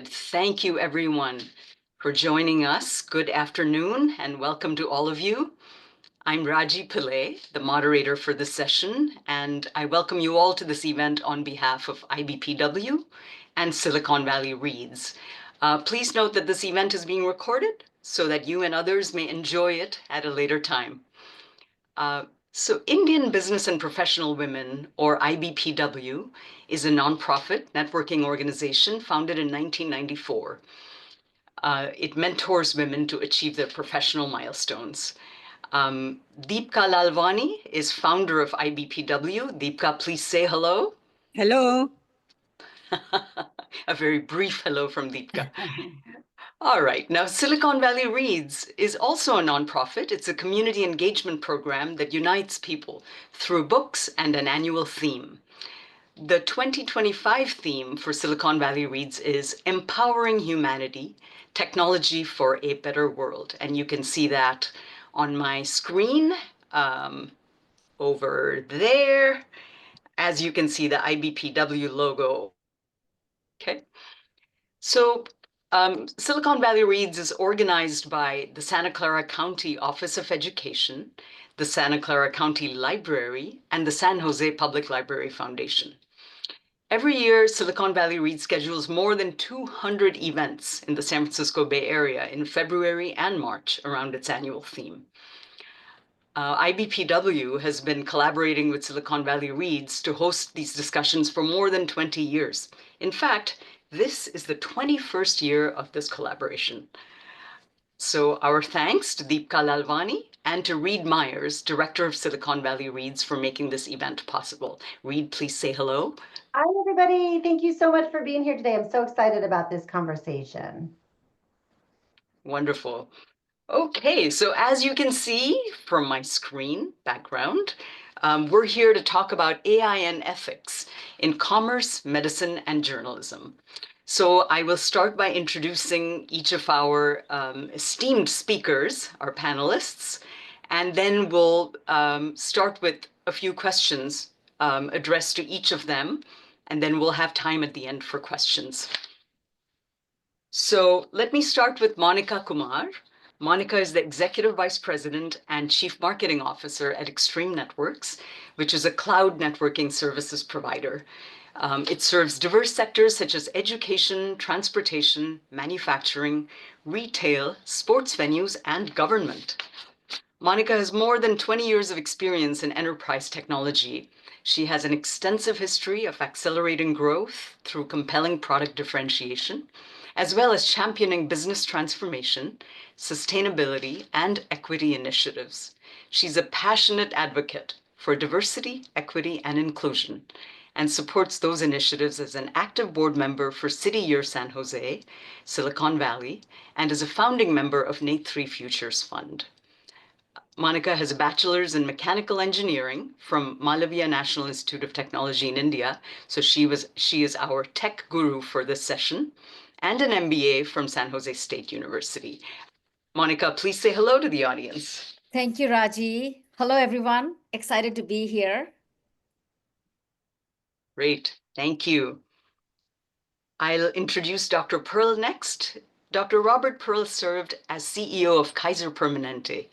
Thank you, everyone, for joining us. Good afternoon, and welcome to all of you. I'm Raji Pillai, the moderator for this session, and I welcome you all to this event on behalf of IBPW and Silicon Valley Reads. Please note that this event is being recorded so that you and others may enjoy it at a later time. So Indian Business and Professional Women, or IBPW, is a nonprofit networking organization founded in 1994. It mentors women to achieve their professional milestones. Deepka Lalwani is founder of IBPW. Deepka, please say hello. Hello. A very brief hello from Deepka. All right, now Silicon Valley Reads is also a nonprofit. It's a community engagement program that unites people through books and an annual theme. The 2025 theme for Silicon Valley Reads is Empowering Humanity, Technology for a Better World. And you can see that on my screen over there. As you can see, the IBPW logo. Okay. So Silicon Valley Reads is organized by the Santa Clara County Office of Education, the Santa Clara County Library, and the San Jose Public Library Foundation. Every year, Silicon Valley Reads schedules more than 200 events in the San Francisco Bay Area in February and March around its annual theme. IBPW has been collaborating with Silicon Valley Reads to host these discussions for more than 20 years. In fact, this is the 21st year of this collaboration. So our thanks to Deepka Lalwani and to Reed Myers, Director of Silicon Valley Reads, for making this event possible. Reed, please say hello. Hi, everybody. Thank you so much for being here today. I'm so excited about this conversation. Wonderful. Okay, so as you can see from my screen background, we're here to talk about AI and ethics in commerce, medicine, and journalism. So I will start by introducing each of our esteemed speakers, our panelists, and then we'll start with a few questions addressed to each of them, and then we'll have time at the end for questions. So let me start with Monica Kumar. Monica is the Executive Vice President and Chief Marketing Officer at Extreme Networks, which is a cloud networking services provider. It serves diverse sectors such as education, transportation, manufacturing, retail, sports venues, and government. Monica has more than 20 years of experience in enterprise technology. She has an extensive history of accelerating growth through compelling product differentiation, as well as championing business transformation, sustainability, and equity initiatives. She's a passionate advocate for diversity, equity, and inclusion, and supports those initiatives as an active board member for City Year San Jose, Silicon Valley, and as a founding member of Nate 3 Futures Fund. Monica has a bachelor's in mechanical engineering from Malaviya National Institute of Technology in India, so she is our tech guru for this session, and an MBA from San Jose State University. Monica, please say hello to the audience. Thank you, Raji. Hello, everyone. Excited to be here. Great, thank you. I'll introduce Dr. Pearl next. Dr. Robert Pearl served as CEO of Kaiser Permanente,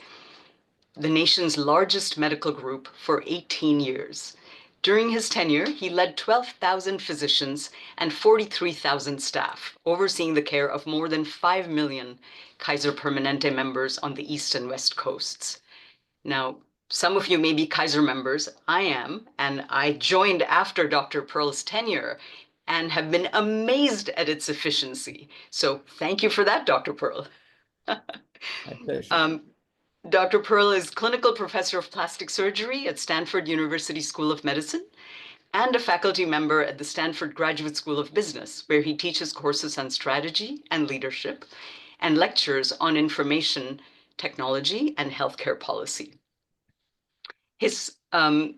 the nation's largest medical group, for 18 years. During his tenure, he led 12,000 physicians and 43,000 staff, overseeing the care of more than 5 million Kaiser Permanente members on the East and West Coasts. Now, some of you may be Kaiser members. I am, and I joined after Dr. Pearl's tenure and have been amazed at its efficiency. So thank you for that, Dr. Pearl. My pleasure. Dr. Pearl is clinical professor of plastic surgery at Stanford University School of Medicine and a faculty member at the Stanford Graduate School of Business, where he teaches courses on strategy and leadership and lectures on information technology and healthcare policy. From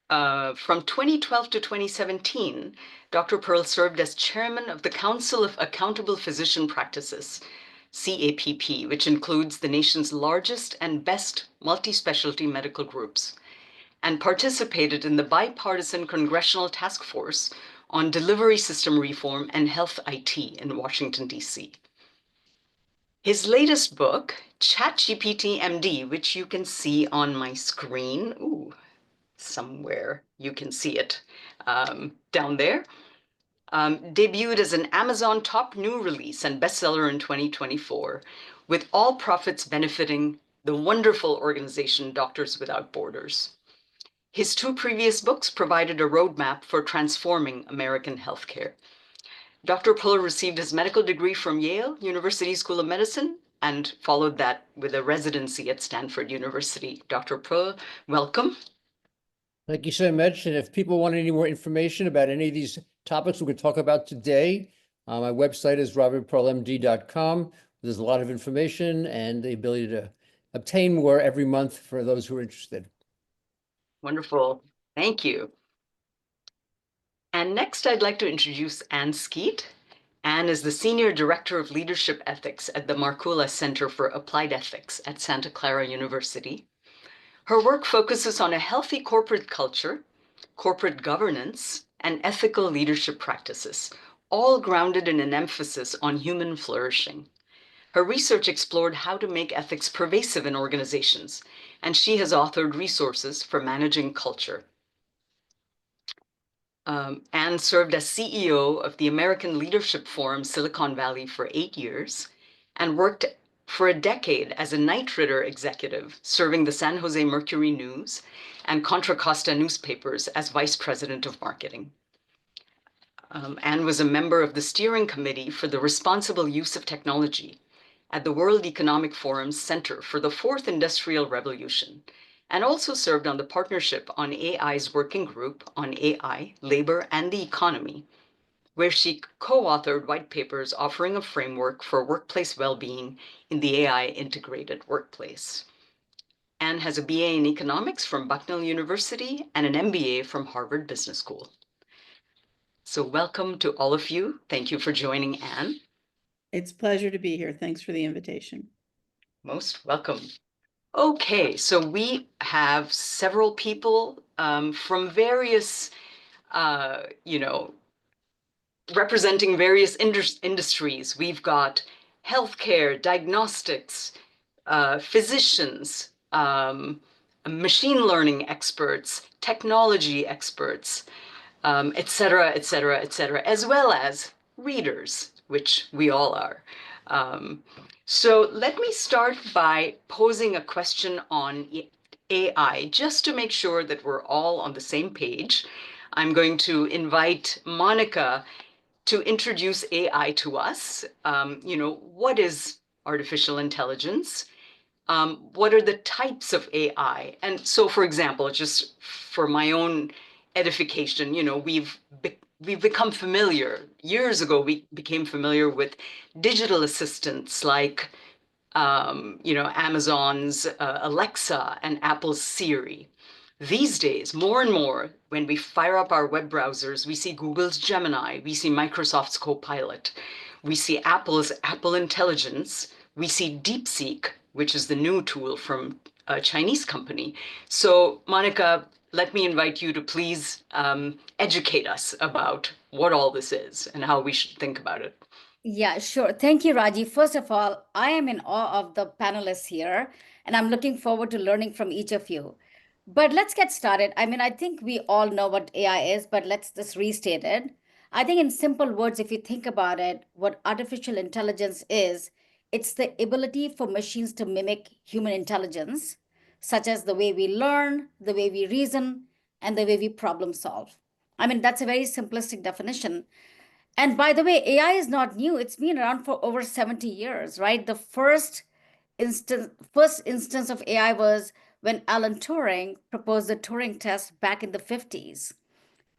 2012 to 2017, Dr. Pearl served as chairman of the Council of Accountable Physician Practices, CAPP, which includes the nation's largest and best multi-specialty medical groups, and participated in the bipartisan Congressional Task Force on delivery system reform and health IT in Washington, D.C. His latest book, ChatGPT MD, which you can see on my screen, somewhere you can see it down there, debuted as an Amazon top new release and bestseller in 2024, with all profits benefiting the wonderful organization Doctors Without Borders. His 2 previous books provided a roadmap for transforming American healthcare. Dr. Pillai received his medical degree from Yale University School of Medicine and followed that with a residency at Stanford University. Dr. Pillai, welcome. Thank you so much. And if people want any more information about any of these topics we're going to talk about today, my website is robertpearlmd.com. There's a lot of information and the ability to obtain more every month for those who are interested. Wonderful. Thank you. And next, I'd like to introduce Anne Skeet. Anne is the Senior Director of Leadership Ethics at the Markkula Center for Applied Ethics at Santa Clara University. Her work focuses on a healthy corporate culture, corporate governance, and ethical leadership practices, all grounded in an emphasis on human flourishing. Her research explored how to make ethics pervasive in organizations, and she has authored resources for managing culture. Anne served as CEO of the American Leadership Forum Silicon Valley for 8 years and worked for a decade as a Night Ritter executive, serving the San Jose Mercury News and Contra Costa newspapers as vice president of marketing. Anne was a member of the steering committee for the responsible use of technology at the World Economic Forum's Center for the Fourth Industrial Revolution, and also served on the Partnership on AI's working group on AI, labor, and the economy, where she co-authored white papers offering a framework for workplace well-being in the AI integrated workplace. Anne has a BA in economics from Bucknell University and an MBA from Harvard Business School. So welcome to all of you. Thank you for joining Anne. It's a pleasure to be here. Thanks for the invitation. Most welcome. Okay, so we have several people from various, representing various industries. We've got healthcare, diagnostics, physicians, machine learning experts, technology experts, et cetera, et cetera, et cetera, as well as readers, which we all are. So let me start by posing a question on AI, just to make sure that we're all on the same page. I'm going to invite Monica to introduce AI to us. What is artificial intelligence? What are the types of AI? And so, for example, just for my own edification, we've become familiar. Years ago, we became familiar with digital assistants like, Amazon's Alexa and Apple's Siri. These days, more and more, when we fire up our web browsers, we see Google's Gemini, we see Microsoft's Copilot, we see Apple's Apple Intelligence, we see DeepSeek, which is the new tool from a Chinese company. So, Monica, let me invite you to please educate us about what all this is and how we should think about it. Yeah, sure. Thank you, Raji. First of all, I am in awe of the panelists here, and I'm looking forward to learning from each of you. But let's get started. I think we all know what AI is, but let's just restate it. I think in simple words, if you think about it, what artificial intelligence is, it's the ability for machines to mimic human intelligence, such as the way we learn, the way we reason, and the way we problem solve. That's a very simplistic definition. And by the way, AI is not new. It's been around for over 70 years, right? The first instance of AI was when Alan Turing proposed the Turing test back in the 50s.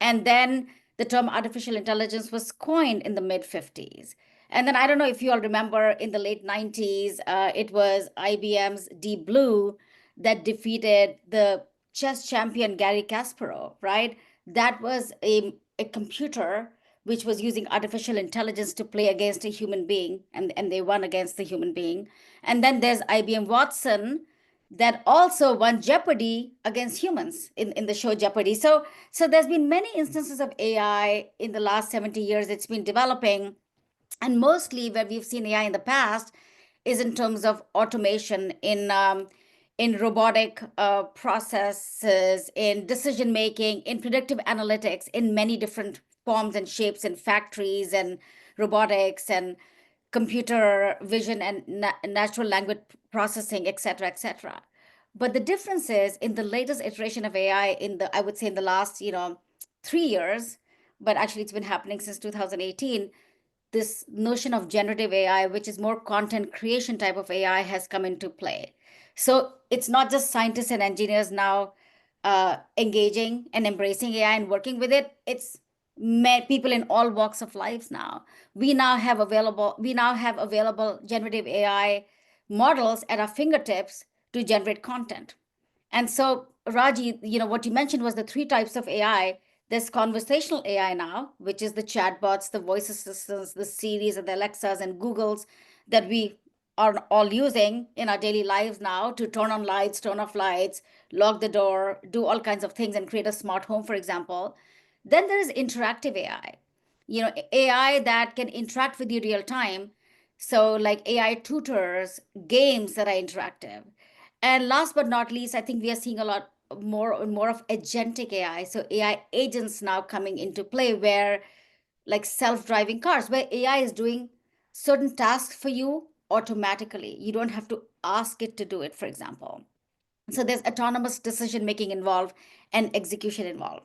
And then the term artificial intelligence was coined in the mid-50s. And then I don't know if you all remember in the late 90s, it was IBM's Deep Blue that defeated the chess champion Garry Kasparov, right? That was a computer which was using artificial intelligence to play against a human being, and they won against the human being. And then there's IBM Watson that also won Jeopardy against humans in the show Jeopardy. So there's been many instances of AI in the last 70 years. It's been developing, and mostly where we've seen AI in the past is in terms of automation in robotic processes, in decision making, in predictive analytics, in many different forms and shapes in factories and robotics and computer vision and natural language processing, et cetera, et cetera. But the difference is in the latest iteration of AI I would say in the last, 3 years, but actually it's been happening since 2018, this notion of generative AI, which is more content creation type of AI, has come into play. So it's not just scientists and engineers now engaging and embracing AI and working with it. It's people in all walks of lives now. We now have available generative AI models at our fingertips to generate content. And so, Raji, what you mentioned was the three types of AI. There's conversational AI now, which is the chatbots, the voice assistants, the Siris and the Alexas and Googles that we are all using in our daily lives now to turn on lights, turn off lights, lock the door, do all kinds of things and create a smart home, for example. Then there is interactive AI, AI that can interact with you real time. So like AI tutors, games that are interactive. And last but not least, I think we are seeing a lot more and more of agentic AI. So AI agents now coming into play where like self-driving cars, where AI is doing certain tasks for you automatically. You don't have to ask it to do it, for example. So there's autonomous decision making involved and execution involved.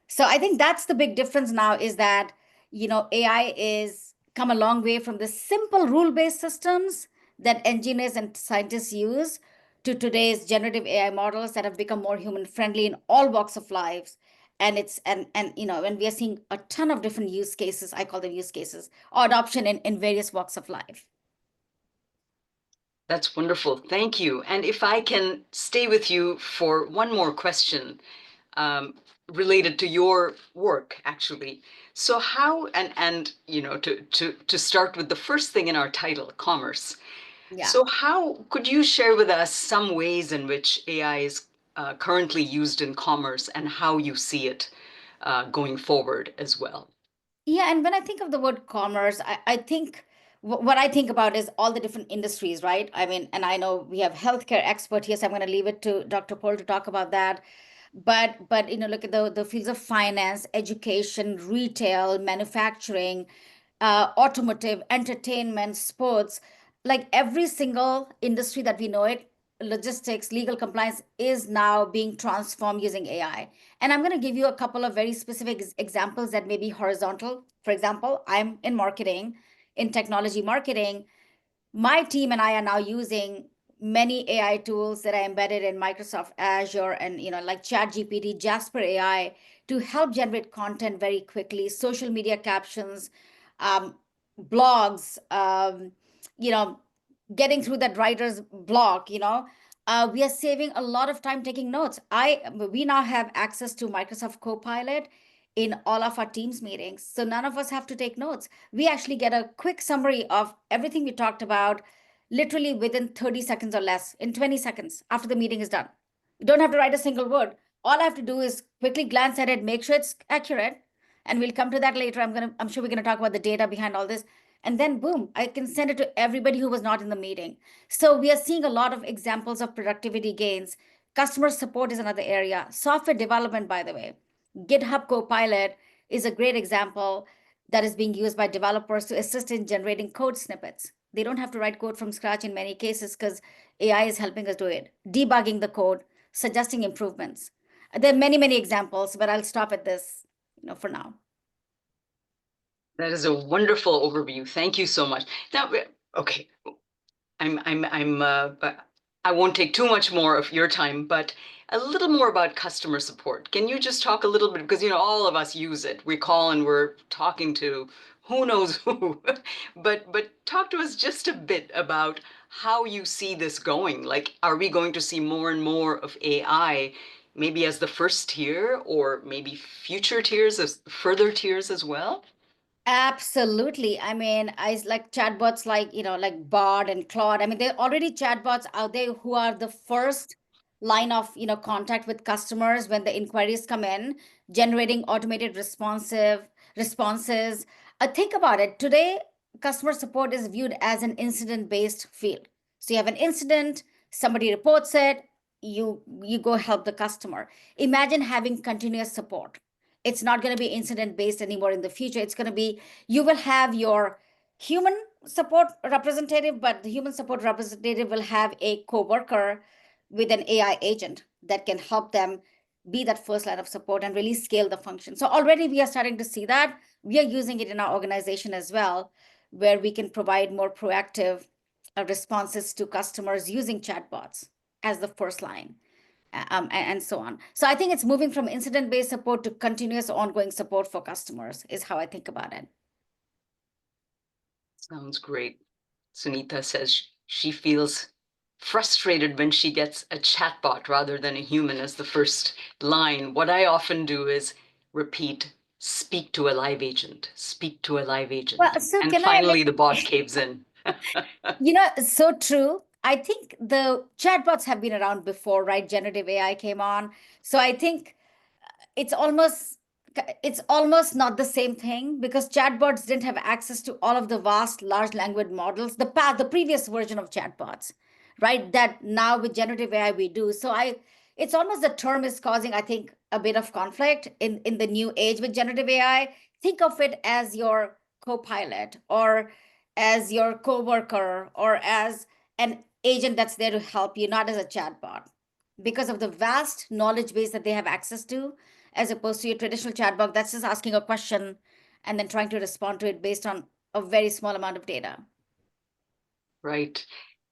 So I think that's the big difference now is that, AI is come a long way from the simple rule-based systems that engineers and scientists use to today's generative AI models that have become more human friendly in all walks of lives. And when we are seeing a ton of different use cases, I call them use cases, or adoption in various walks of life. That's wonderful. Thank you. And if I can stay with you for one more question related to your work, actually. So how, and to start with the first thing in our title, commerce. Yeah. So how could you share with us some ways in which AI is currently used in commerce and how you see it going forward as well? Yeah, and when I think of the word commerce, I think what I think about is all the different industries, right? I mean, and I know we have healthcare expert here, so I'm going to leave it to Dr. Paul to talk about that. But look at the fields of finance, education, retail, manufacturing, automotive, entertainment, sports, like every single industry that we know it, logistics, legal compliance is now being transformed using AI. And I'm going to give you a couple of very specific examples that may be horizontal. For example, I'm in marketing, in technology marketing. My team and I are now using many AI tools that are embedded in Microsoft Azure and like ChatGPT, Jasper AI to help generate content very quickly, social media captions, blogs, getting through that writer's block, we are saving a lot of time taking notes. We now have access to Microsoft Copilot in all of our Teams meetings. So none of us have to take notes. We actually get a quick summary of everything we talked about, literally within 30 seconds or less, in 20 seconds after the meeting is done. You don't have to write a single word. All I have to do is quickly glance at it, make sure it's accurate. And we'll come to that later. I'm sure we're gonna talk about the data behind all this. And then boom, I can send it to everybody who was not in the meeting. So we are seeing a lot of examples of productivity gains. Customer support is another area. Software development, by the way. GitHub Copilot is a great example that is being used by developers to assist in generating code snippets. They don't have to write code from scratch in many cases because AI is helping us do it. Debugging the code, suggesting improvements. There are many, many examples, but I'll stop at this, for now. That is a wonderful overview. Thank you so much. Now, okay, I won't take too much more of your time, but a little more about customer support. Can you just talk a little bit, because all of us use it. We call and we're talking to who knows who, but talk to us just a bit about how you see this going. Like, are we going to see more and more of AI, maybe as the first tier, or maybe future tiers, as further tiers as well? Absolutely. I mean, like chatbots like, like Bard and Claude. I mean, there are already chatbots out there who are the first line of, contact with customers when the inquiries come in, generating automated responses. Think about it. Today, customer support is viewed as an incident-based field. So you have an incident, somebody reports it, you go help the customer. Imagine having continuous support. It's not going to be incident based anymore in the future. It's going to be, you will have your human support representative, but the human support representative will have a coworker with an AI agent that can help them be that first line of support and really scale the function. So already we are starting to see that. We are using it in our organization as well, where we can provide more proactive responses to customers using chatbots as the first line, and so on. So I think it's moving from incident-based support to continuous ongoing support for customers is how I think about it. Sounds great. Sunita says she feels frustrated when she gets a chatbot rather than a human as the first line. What I often do is repeat, speak to a live agent, speak to a live agent. Well, so And can finally, the bot caves in. it's so true. I think the chatbots have been around before, right? Generative AI came on. So I think it's almost it's almost not the same thing because chatbots didn't have access to all of the vast large language models, the previous version of chatbots, right? That now with generative AI we do. So it's almost the term is causing, I think, a bit of conflict in the new age with generative AI. Think of it as your co-pilot or as your coworker or as an agent that's there to help you, not as a chatbot, because of the vast knowledge base that they have access to, as opposed to your traditional chatbot that's just asking a question and then trying to respond to it based on a very small amount of data. Right.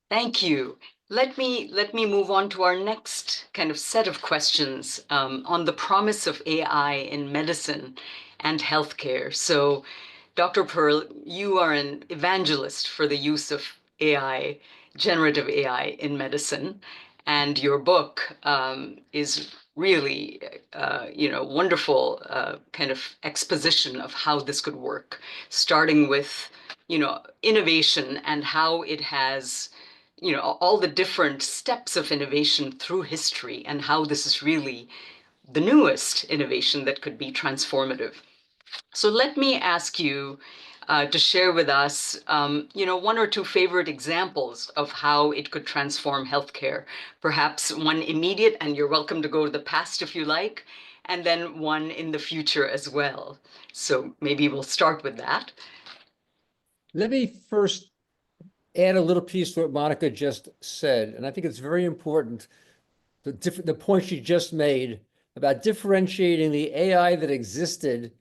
Thank you. Let me move on to our next kind of set of questions on the promise of AI in medicine and healthcare. So, Dr. Pearl, you are an evangelist for the use of AI, generative AI in medicine, and your book is really, wonderful kind of exposition of how this could work, starting with, innovation and how it has, all the different steps of innovation through history and how this is really the newest innovation that could be transformative. So let me ask you to share with us, one or two favorite examples of how it could transform healthcare. Perhaps one immediate, and you're welcome to go to the past if you like, and then one in the future as well. So maybe we'll start with that. Let me first add a little piece to what Monica just said, and I think it's very important, the point she just made about differentiating the AI that existed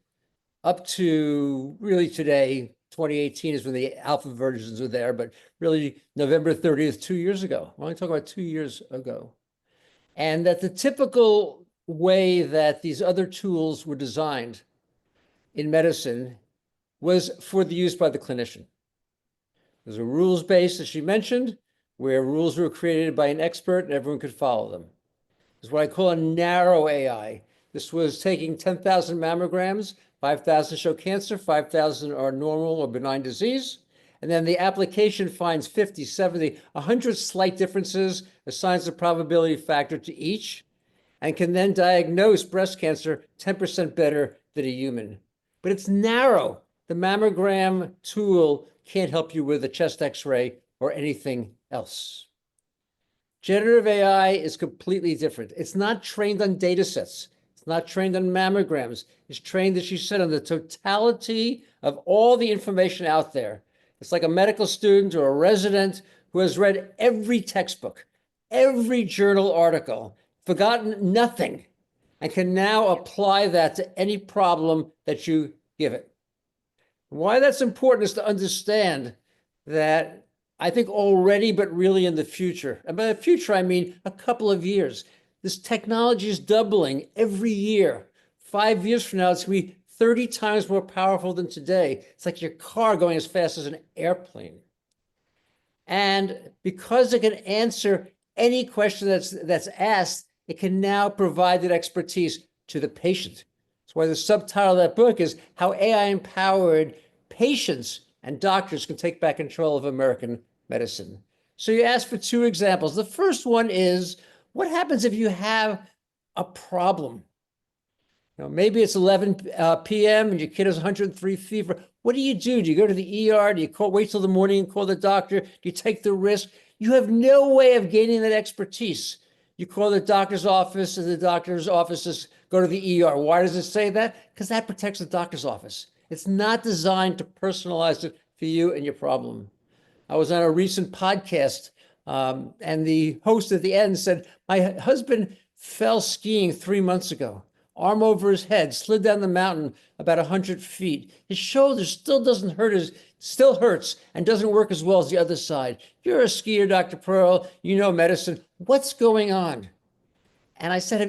up to really today. 2018 is when the alpha versions were there, but really November 30th, 2 years ago. We're only talking about 2 years ago. And that the typical way that these other tools were designed in medicine was for the use by the clinician. There's a rules base, as she mentioned, where rules were created by an expert and everyone could follow them. It's what I call a narrow AI. This was taking 10,000 mammograms, 5,000 show cancer, 5,000 are normal or benign disease. And then the application finds 50, 70, 100 slight differences, assigns a probability factor to each, and can then diagnose breast cancer 10% better than a human. But it's narrow. The mammogram tool can't help you with a chest x-ray or anything else. Generative AI is completely different. It's not trained on data sets. It's not trained on mammograms. It's trained, as you said, on the totality of all the information out there. It's like a medical student or a resident who has read every textbook, every journal article, forgotten nothing, and can now apply that to any problem that you give it. Why that's important is to understand that I think already, but really in the future, and by the future, I mean a couple of years, this technology is doubling every year. 5 years from now, it's going to be 30 times more powerful than today. It's like your car going as fast as an airplane. And because it can answer any question that's asked, it can now provide that expertise to the patient, That's why the subtitle of that book is How AI-Empowered Patients and Doctors Can Take Back Control of American Medicine. So you asked for two examples. The first one is, what happens if you have a problem? Maybe it's 11 p.m. and your kid has 103 fever. What do? Do you go to the ER? Do you wait till the morning and call the doctor? Do you take the risk? You have no way of gaining that expertise. You call the doctor's office, and the doctor's offices go to the ER. Why does it say that? Because that protects the doctor's office. It's not designed to personalize it for you and your problem. I was on a recent podcast, and the host at the end said, my husband fell skiing 3 months ago. Arm over his head, slid down the mountain about 100 feet. His shoulder still doesn't hurt, still hurts and doesn't work as well as the other side. You're a skier, Dr. Pearl, you know medicine. What's going on? And I said,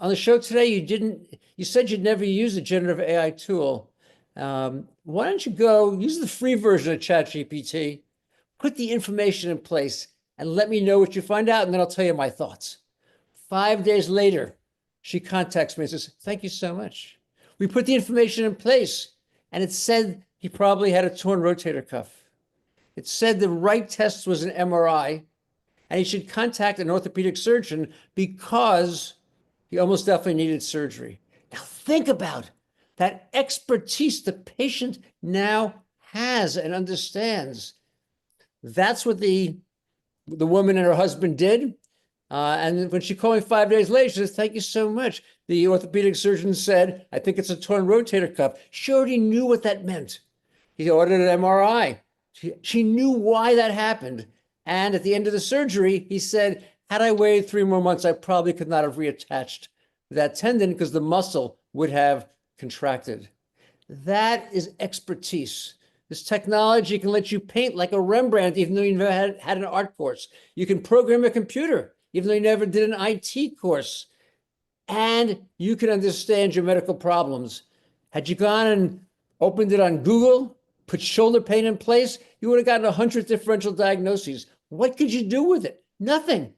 on the show today, you said you'd never use a generative AI tool. Why don't you go use the free version of ChatGPT, put the information in place, and let me know what you find out, and then I'll tell you my thoughts. 5 days later, she contacts me and says, thank you so much. We put the information in place, and it said he probably had a torn rotator cuff. It said the right test was an MRI, and he should contact an orthopedic surgeon because he almost definitely needed surgery. Now think about that expertise the patient now has and understands. That's what the woman and her husband did. And when she called me 5 days later, she says, thank you so much. The orthopedic surgeon said, I think it's a torn rotator cuff. She already knew what that meant. He ordered an MRI. She knew why that happened. And at the end of the surgery, he said, had I waited 3 more months, I probably could not have reattached that tendon because the muscle would have contracted. That is expertise. This technology can let you paint like a Rembrandt, even though you never had an art course. You can program a computer, even though you never did an IT course. And you can understand your medical problems. Had you gone and opened it on Google, put shoulder pain in place, you would have gotten 100 differential diagnoses. What could you do with it? Nothing.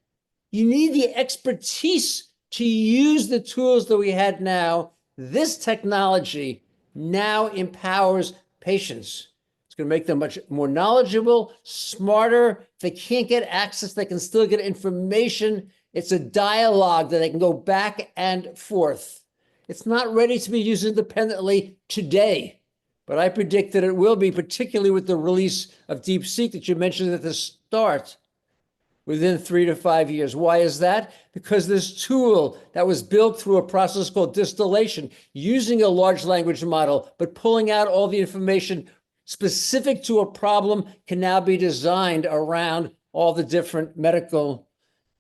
You need the expertise to use the tools that we had now. This technology now empowers patients. It's going to make them much more knowledgeable, smarter. If they can't get access, they can still get information. It's a dialogue that they can go back and forth. It's not ready to be used independently today, but I predict that it will be, particularly with the release of DeepSeek that you mentioned at the start, within 3 to 5 years. Why is that? Because this tool that was built through a process called distillation, using a large language model, but pulling out all the information specific to a problem, can now be designed around all the different medical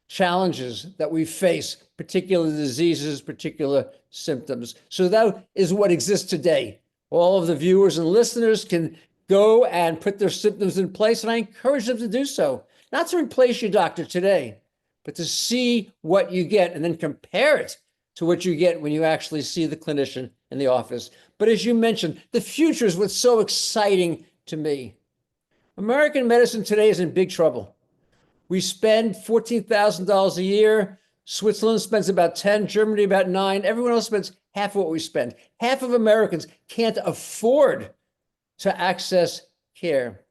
challenges that we face, particular diseases, particular symptoms. So that is what exists today. All of the viewers and listeners can go and put their symptoms in place, and I encourage them to do so. Not to replace your doctor today, but to see what you get and then compare it to what you get when you actually see the clinician in the office. But as you mentioned, the future is what's so exciting to me. American medicine today is in big trouble. We spend $14,000 a year. Switzerland spends about 10, Germany about 9. Everyone else spends half of what we spend. Half of Americans can't afford to access care.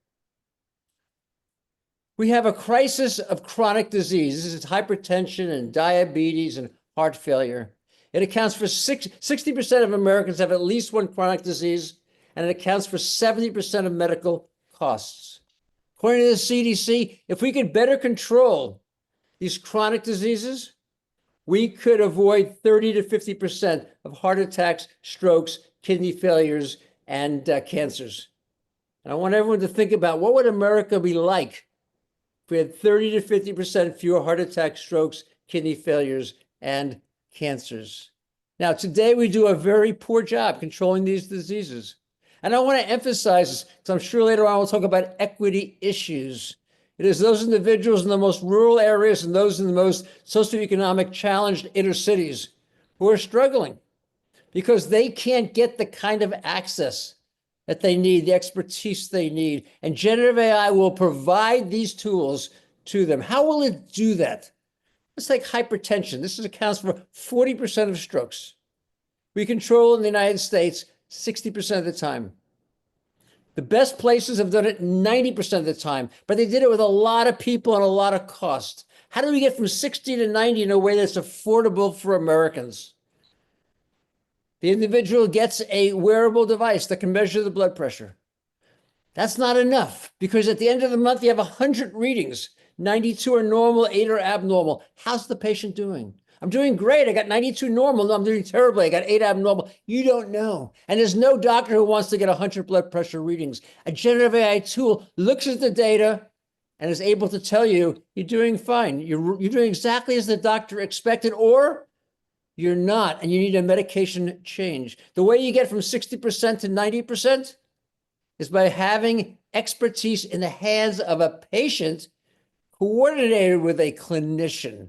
We have a crisis of chronic disease. This is hypertension and diabetes and heart failure. It accounts for 60% of Americans have at least one chronic disease, and it accounts for 70% of medical costs. According to the CDC, if we could better control these chronic diseases, we could avoid 30 to 50% of heart attacks, strokes, kidney failures, and cancers. And I want everyone to think about, what would America be like if we had 30 to 50% fewer heart attacks, strokes, kidney failures, and cancers? Now, today we do a very poor job controlling these diseases. And I want to emphasize this, because I'm sure later on we'll talk about equity issues. It is those individuals in the most rural areas and those in the most socioeconomic challenged inner cities who are struggling because they can't get the kind of access that they need, the expertise they need. And generative AI will provide these tools to them. How will it do that? Let's take hypertension. This accounts for 40% of strokes. we control in the United States 60% of the time. The best places have done it 90% of the time, but they did it with a lot of people and a lot of cost. How do we get from 60 to 90 in a way that's affordable for Americans? The individual gets a wearable device that can measure the blood pressure. That's not enough, because at the end of the month, you have 100 readings. 92 are normal, 8 are abnormal. How's the patient doing? I'm doing great. I got 92 normal. No, I'm doing terribly. I got 8 abnormal. You don't know. And there's no doctor who wants to get 100 blood pressure readings. A generative AI tool looks at the data and is able to tell you, you're doing fine. You're doing exactly as the doctor expected, or you're not, and you need a medication change. The way you get from 60% to 90% is by having expertise in the hands of a patient coordinated with a clinician.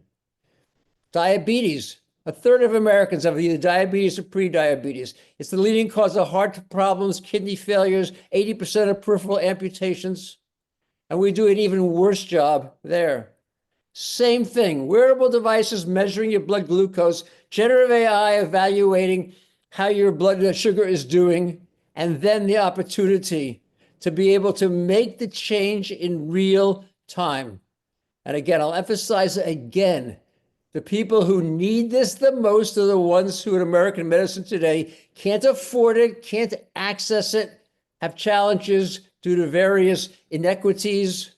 Diabetes. A third of Americans have either diabetes or prediabetes. It's the leading cause of heart problems, kidney failures, 80% of peripheral amputations. And we do an even worse job there. Same thing, wearable devices measuring your blood glucose, generative AI evaluating how your blood sugar is doing, and then the opportunity to be able to make the change in real time. And again, I'll emphasize again, the people who need this the most are the ones who in American medicine today can't afford it, can't access it, have challenges due to various inequities.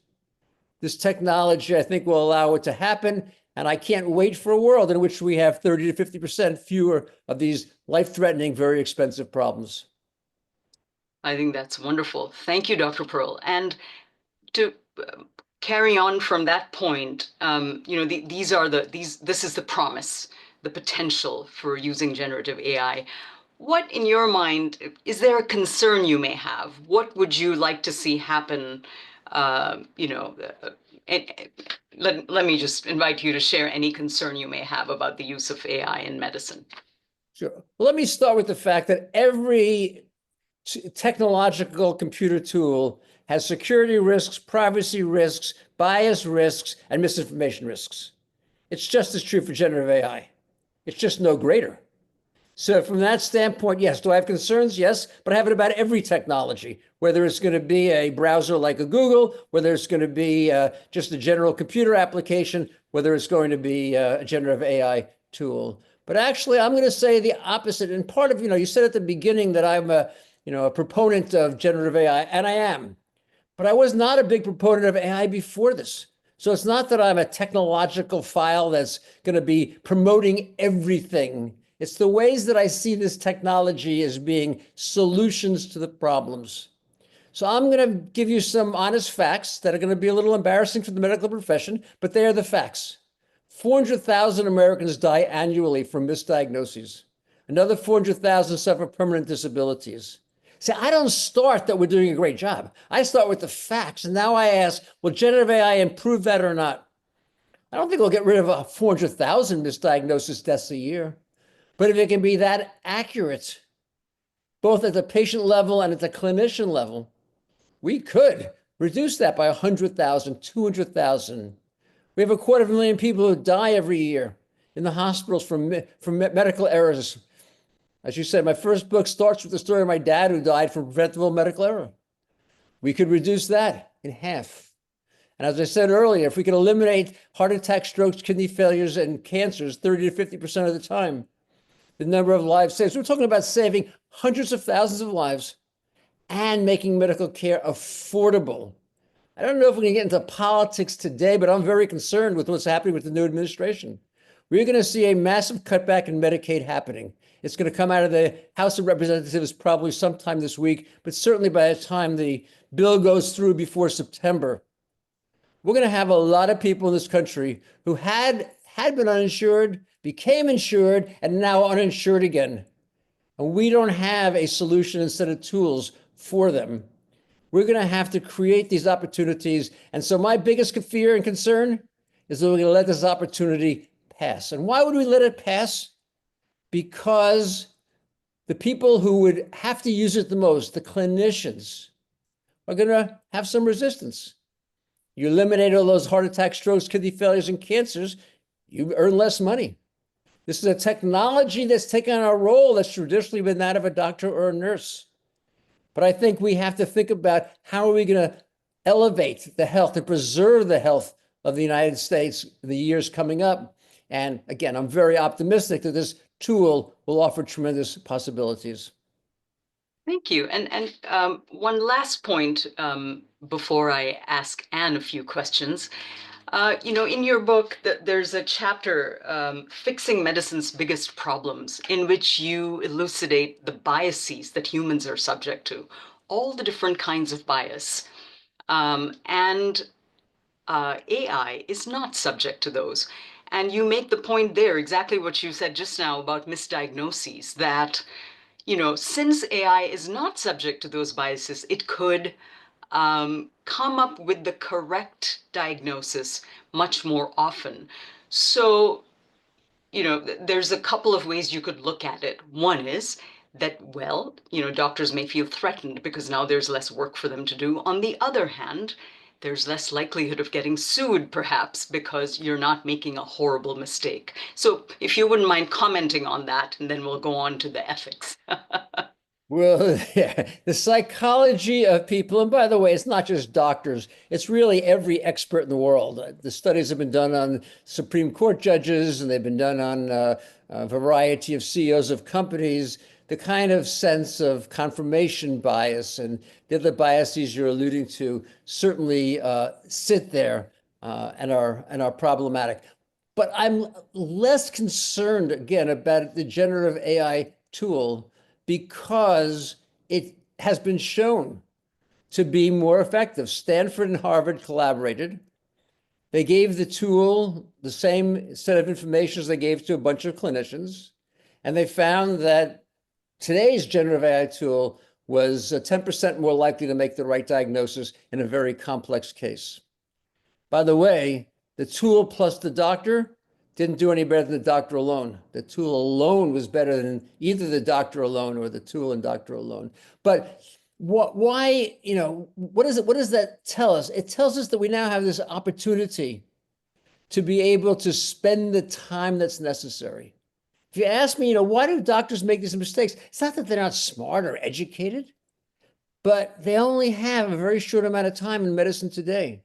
This technology, I think, will allow it to happen. And I can't wait for a world in which we have 30 to 50% fewer of these life-threatening, very expensive problems. I think that's wonderful. Thank you, Dr. Pearl. And to carry on from that point, this is the promise, the potential for using generative AI. What, in your mind, is there a concern you may have? What would you like to see happen? Let me just invite you to share any concern you may have about the use of AI in medicine. Sure. Well, let me start with the fact that every technological computer tool has security risks, privacy risks, bias risks, and misinformation risks. It's just as true for generative AI. It's just no greater. So from that standpoint, yes. Do I have concerns? Yes, but I have it about every technology, whether it's going to be a browser like a Google, whether it's going to be just a general computer application, whether it's going to be a generative AI tool. But actually, I'm going to say the opposite. And part of, you said at the beginning that I'm a proponent of generative AI, and I am. But I was not a big proponent of AI before this. So it's not that I'm a technological file that's going to be promoting everything. It's the ways that I see this technology as being solutions to the problems. So I'm going to give you some honest facts that are going to be a little embarrassing for the medical profession, but they are the facts. 400,000 Americans die annually from misdiagnoses. Another 400,000 suffer permanent disabilities. See, I don't start that we're doing a great job. I start with the facts. And now I ask, will generative AI improve that or not? I don't think we'll get rid of 400,000 misdiagnosis deaths a year. But if it can be that accurate, both at the patient level and at the clinician level, we could reduce that by 100,000, 200,000. We have 250,000 people who die every year in the hospitals from medical errors. As you said, my first book starts with the story of my dad who died from preventable medical error. We could reduce that in half. And as I said earlier, if we could eliminate heart attacks, strokes, kidney failures, and cancers 30 to 50% of the time, the number of lives saved. So we're talking about saving hundreds of thousands of lives and making medical care affordable. I don't know if we can get into politics today, but I'm very concerned with what's happening with the new administration. We're going to see a massive cutback in Medicaid happening. It's going to come out of the House of Representatives probably sometime this week, but certainly by the time the bill goes through before September, we're going to have a lot of people in this country who had been uninsured, became insured, and now uninsured again. And we don't have a solution and set of tools for them. We're going to have to create these opportunities. And so my biggest fear and concern is that we're going to let this opportunity pass. And why would we let it pass? Because the people who would have to use it the most, the clinicians, are going to have some resistance. You eliminate all those heart attacks, strokes, kidney failures, and cancers, you earn less money. This is a technology that's taken on a role that's traditionally been that of a doctor or a nurse. But I think we have to think about how are we going to elevate the health and preserve the health of the United States in the years coming up. And again, I'm very optimistic that this tool will offer tremendous possibilities. Thank you. And one last point before I ask Anne a few questions. In your book, there's a chapter, Fixing Medicine's Biggest Problems, in which you elucidate the biases that humans are subject to, all the different kinds of bias. And AI is not subject to those. And you make the point there, exactly what you said just now about misdiagnoses, that since AI is not subject to those biases, it could come up with the correct diagnosis much more often. So, there's a couple of ways you could look at it. One is that, well, doctors may feel threatened because now there's less work for them to do. On the other hand, there's less likelihood of getting sued, perhaps, because you're not making a horrible mistake. So if you wouldn't mind commenting on that, and then we'll go on to the ethics. Well, yeah, the psychology of people, and by the way, it's not just doctors, it's really every expert in the world. The studies have been done on Supreme Court judges, and they've been done on a variety of CEOs of companies. The kind of sense of confirmation bias and the other biases you're alluding to certainly sit there and are problematic. But I'm less concerned, again, about the generative AI tool because it has been shown to be more effective. Stanford and Harvard collaborated. They gave the tool the same set of information as they gave to a bunch of clinicians, and they found that today's generative AI tool was 10% more likely to make the right diagnosis in a very complex case. By the way, the tool plus the doctor didn't do any better than the doctor alone. The tool alone was better than either the doctor alone or the tool and doctor alone. But why, what does that tell us? It tells us that we now have this opportunity to be able to spend the time that's necessary. If you ask me, why do doctors make these mistakes? It's not that they're not smart or educated, but they only have a very short amount of time in medicine today,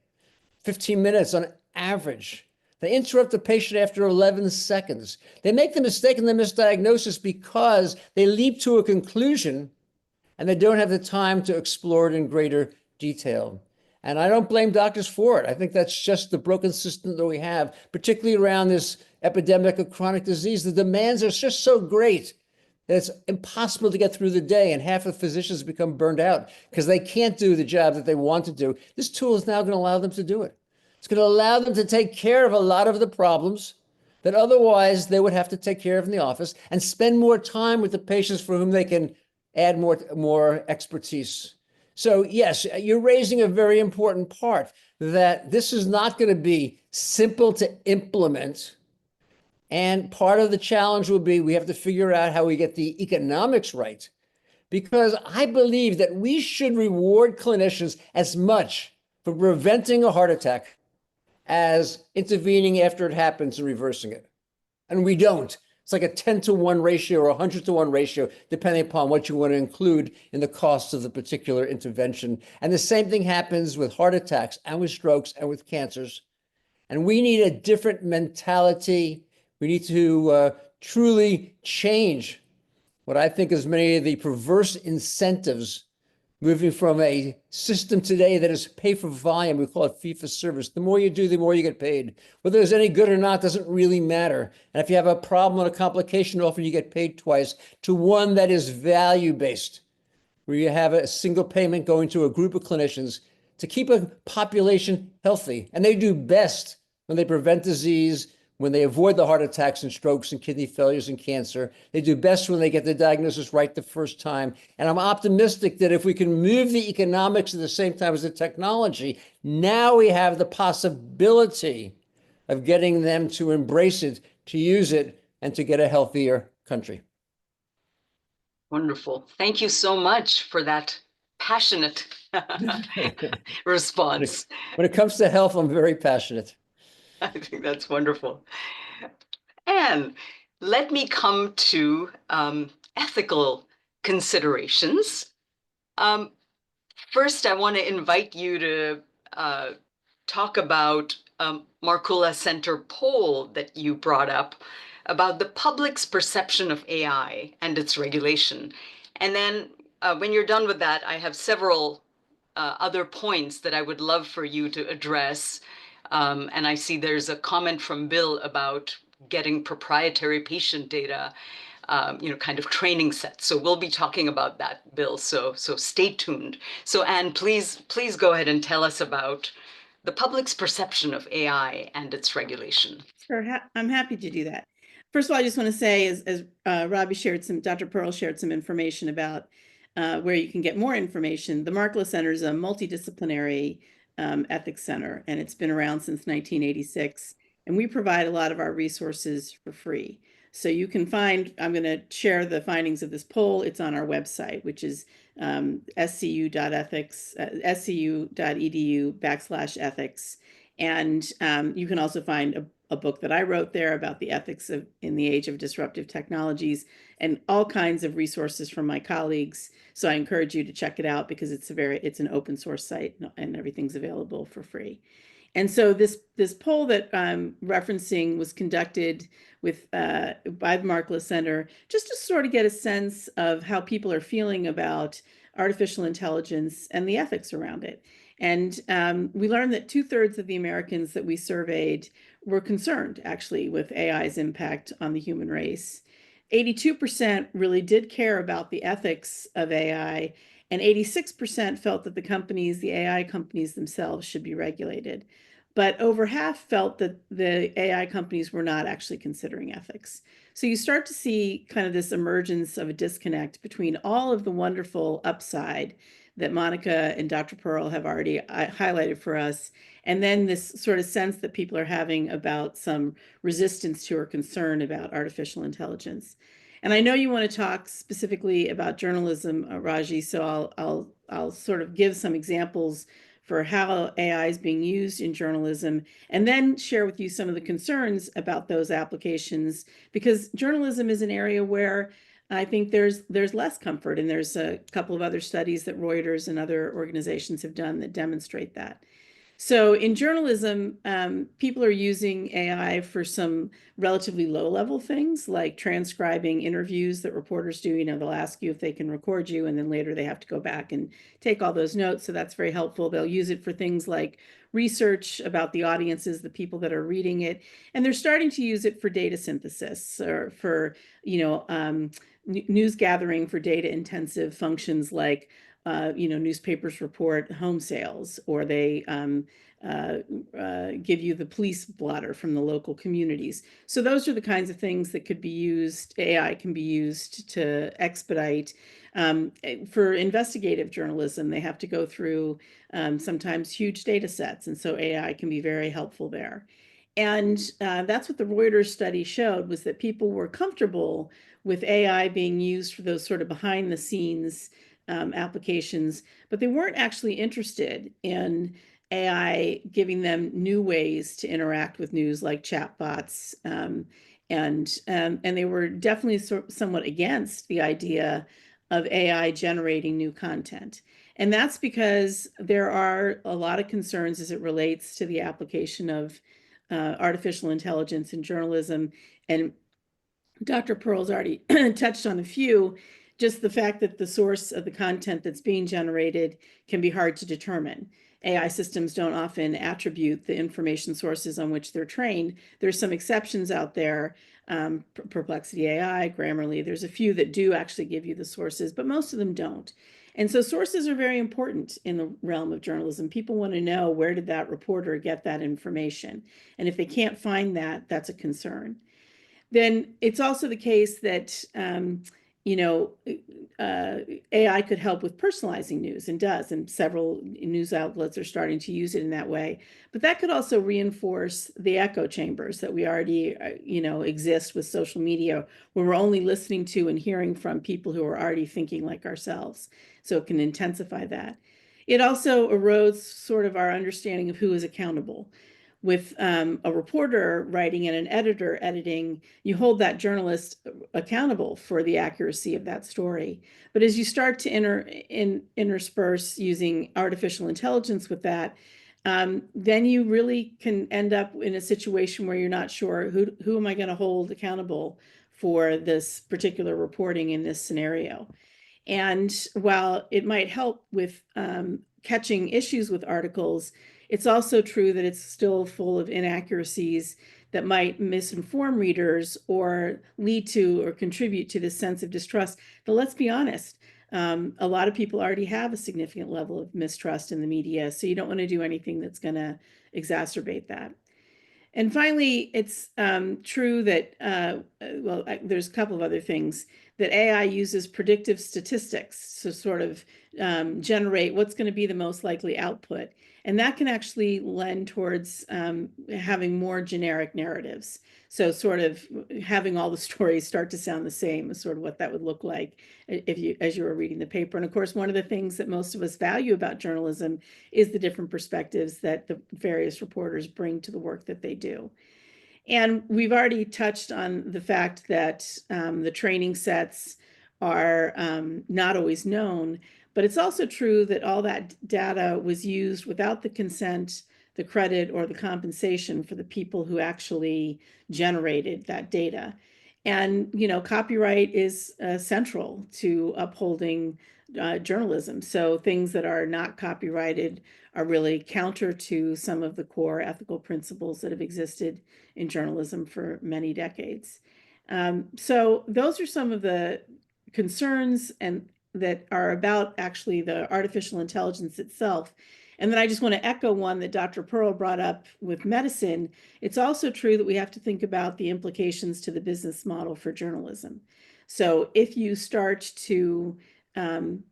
15 minutes on average. They interrupt the patient after 11 seconds. They make the mistake in the misdiagnosis because they leap to a conclusion and they don't have the time to explore it in greater detail. And I don't blame doctors for it. I think that's just the broken system that we have, particularly around this epidemic of chronic disease. The demands are just so great that it's impossible to get through the day, and half of physicians become burned out because they can't do the job that they want to do. This tool is now going to allow them to do it. It's going to allow them to take care of a lot of the problems that otherwise they would have to take care of in the office and spend more time with the patients for whom they can add more expertise. So yes, you're raising a very important part, that this is not going to be simple to implement. And part of the challenge will be we have to figure out how we get the economics right, because I believe that we should reward clinicians as much for preventing a heart attack as intervening after it happens and reversing it. And we don't. It's like a 10-to-1 ratio or a 100-to-1 ratio, depending upon what you want to include in the cost of the particular intervention. And the same thing happens with heart attacks and with strokes and with cancers. And we need a different mentality. We need to truly change what I think is many of the perverse incentives, moving from a system today that is pay for volume. We call it fee for service. The more you do, the more you get paid. Whether it's any good or not doesn't really matter. And if you have a problem or a complication, often you get paid twice, to one that is value-based, where you have a single payment going to a group of clinicians to keep a population healthy. And they do best when they prevent disease, when they avoid the heart attacks and strokes and kidney failures and cancer. They do best when they get the diagnosis right the first time. And I'm optimistic that if we can move the economics at the same time as the technology, now we have the possibility of getting them to embrace it, to use it, and to get a healthier country. Wonderful. Thank you so much for that passionate response. When it comes to health, I'm very passionate. I think that's wonderful. And let me come to ethical considerations. First, I want to invite you to talk about Markkula Center poll that you brought up about the public's perception of AI and its regulation. And then when you're done with that, I have several other points that I would love for you to address. And I see there's a comment from Bill about getting proprietary patient data, kind of training sets. So we'll be talking about that, Bill. So stay tuned. So Anne, please go ahead and tell us about the public's perception of AI and its regulation. Sure, I'm happy to do that. First of all, I just want to say, as Robbie shared Dr. Pearl shared some information about where you can get more information. The Markkula Center is a multidisciplinary ethics center, and it's been around since 1986. And we provide a lot of our resources for free. So you can find, I'm going to share the findings of this poll. It's on our website, which is scu.edu/ethics. And you can also find a book that I wrote there about the ethics in the age of disruptive technologies, and all kinds of resources from my colleagues. So I encourage you to check it out, because it's an open source site, and everything's available for free. And so this poll that I'm referencing was conducted by the Markkula Center, just to sort of get a sense of how people are feeling about artificial intelligence and the ethics around it. And we learned that 2/3 of the Americans that we surveyed were concerned, actually, with AI's impact on the human race. 82% really did care about the ethics of AI, and 86% felt that the AI companies themselves should be regulated. But over half felt that the AI companies were not actually considering ethics. So you start to see kind of this emergence of a disconnect between all of the wonderful upside that Monica and Dr. Pearl have already highlighted for us, and then this sort of sense that people are having about some resistance to or concern about artificial intelligence. And I know you want to talk specifically about journalism, Raji, so I'll sort of give some examples for how AI is being used in journalism, and then share with you some of the concerns about those applications, because journalism is an area where I think there's less comfort, and there's a couple of other studies that Reuters and other organizations have done that demonstrate that. So in journalism, people are using AI for some relatively low-level things, like transcribing interviews that reporters do. They'll ask you if they can record you, and then later they have to go back and take all those notes. So that's very helpful. They'll use it for things like research about the audiences, the people that are reading it. And they're starting to use it for data synthesis, or for, news gathering for data-intensive functions like newspapers report home sales, or they give you the police blotter from the local communities. So those are the kinds of things that could be used, AI can be used to expedite. For investigative journalism, they have to go through sometimes huge data sets, and so AI can be very helpful there. And that's what the Reuters study showed, was that people were comfortable with AI being used for those sort of behind the scenes applications, but they weren't actually interested in AI giving them new ways to interact with news, like chatbots, and they were definitely somewhat against the idea of AI generating new content. And that's because there are a lot of concerns as it relates to the application of artificial intelligence in journalism. And Dr. Pearl's already touched on a few. Just the fact that the source of the content that's being generated can be hard to determine. AI systems don't often attribute the information sources on which they're trained. There's some exceptions out there, Perplexity AI, Grammarly. There's a few that do actually give you the sources, but most of them don't. And so sources are very important in the realm of journalism. People want to know, where did that reporter get that information? And if they can't find that, that's a concern. Then it's also the case that AI could help with personalizing news, and does, and several news outlets are starting to use it in that way. But that could also reinforce the echo chambers that we already, exist with social media, where we're only listening to and hearing from people who are already thinking like ourselves. So it can intensify that. It also erodes sort of our understanding of who is accountable. with a reporter writing and an editor editing, you hold that journalist accountable for the accuracy of that story. But as you start to intersperse using artificial intelligence with that, then you really can end up in a situation where you're not sure who am I going to hold accountable for this particular reporting in this scenario. And while it might help with catching issues with articles, it's also true that it's still full of inaccuracies that might misinform readers or lead to or contribute to this sense of distrust. But let's be honest, a lot of people already have a significant level of mistrust in the media, so you don't want to do anything that's going to exacerbate that. And finally, it's true that, there's a couple of other things, that AI uses predictive statistics to sort of generate what's going to be the most likely output. And that can actually lend towards having more generic narratives. So sort of having all the stories start to sound the same is sort of what that would look like as you were reading the paper. And of course, one of the things that most of us value about journalism is the different perspectives that the various reporters bring to the work that they do. And we've already touched on the fact that the training sets are not always known, but it's also true that all that data was used without the consent, the credit, or the compensation for the people who actually generated that data. And, copyright is central to upholding journalism. So things that are not copyrighted are really counter to some of the core ethical principles that have existed in journalism for many decades. So those are some of the concerns and that are about actually the artificial intelligence itself. And then I just want to echo one that Dr. Pearl brought up with medicine. It's also true that we have to think about the implications to the business model for journalism. So if you start to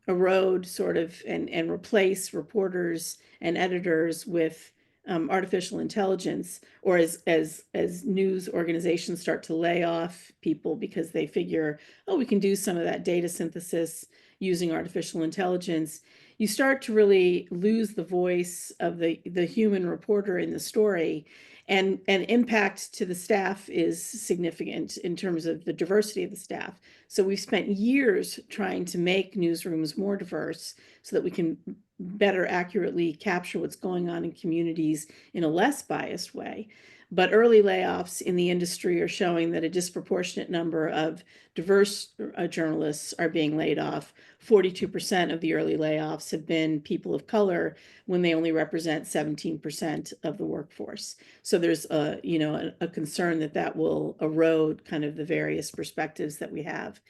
erode sort of and replace reporters and editors with artificial intelligence, or as news organizations start to lay off people because they figure, oh, we can do some of that data synthesis using artificial intelligence, you start to really lose the voice of the human reporter in the story. And impact to the staff is significant in terms of the diversity of the staff. So we've spent years trying to make newsrooms more diverse so that we can better accurately capture what's going on in communities in a less biased way. But early layoffs in the industry are showing that a disproportionate number of diverse journalists are being laid off. 42% of the early layoffs have been people of color when they only represent 17% of the workforce. So there's a concern that will erode kind of the various perspectives that we have.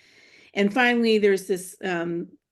And finally, there's this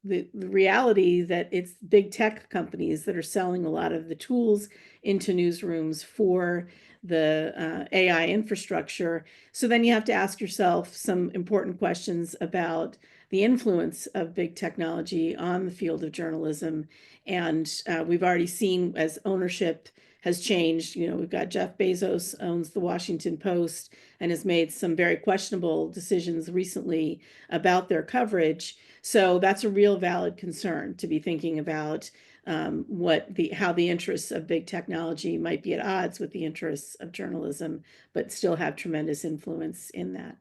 the reality that it's big tech companies that are selling a lot of the tools into newsrooms for the AI infrastructure. So then you have to ask yourself some important questions about the influence of big technology on the field of journalism. And we've already seen as ownership has changed. We've got Jeff Bezos owns the Washington Post and has made some very questionable decisions recently about their coverage. So that's a real valid concern to be thinking about how the interests of big technology might be at odds with the interests of journalism, but still have tremendous influence in that.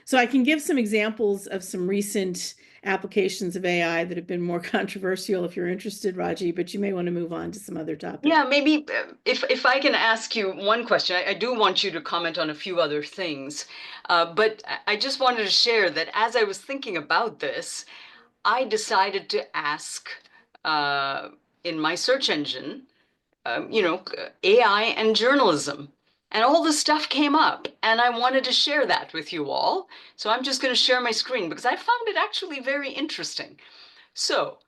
So I can give some examples of some recent applications of AI that have been more controversial if you're interested, Raji, but you may want to move on to some other topics. Yeah, maybe if I can ask you one question, I do want you to comment on a few other things, but I just wanted to share that as I was thinking about this, I decided to ask in my search engine, AI and journalism. And all this stuff came up, and I wanted to share that with you all. So I'm just going to share my screen because I found it actually very interesting. So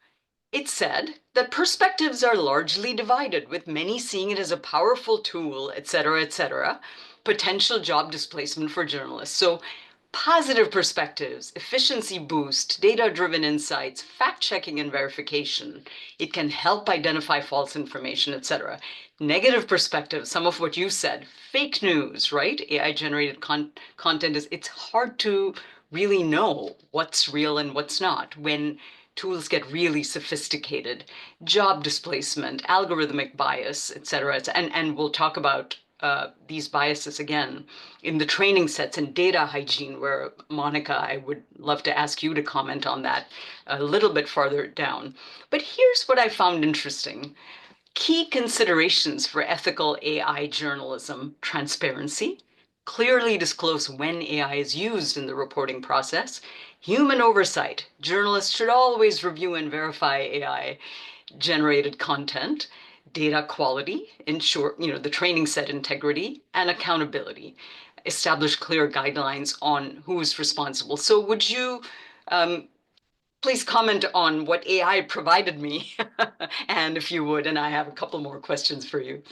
it said that perspectives are largely divided, with many seeing it as a powerful tool, et cetera, potential job displacement for journalists. So positive perspectives, efficiency boost, data-driven insights, fact-checking and verification. It can help identify false information, etc. Negative perspectives, some of what you said, fake news, right? AI-generated content it's hard to really know what's real and what's not when tools get really sophisticated. Job displacement, algorithmic bias, etc. And we'll talk about these biases again in the training sets and data hygiene, where Monica, I would love to ask you to comment on that a little bit farther down. But here's what I found interesting. Key considerations for ethical AI journalism: transparency, clearly disclose when AI is used in the reporting process; human oversight, journalists should always review and verify AI generated content; data quality, ensure, the training set integrity; and accountability, establish clear guidelines on who's responsible. So would you please comment on what AI provided me, and if you would, and I have a couple more questions for you.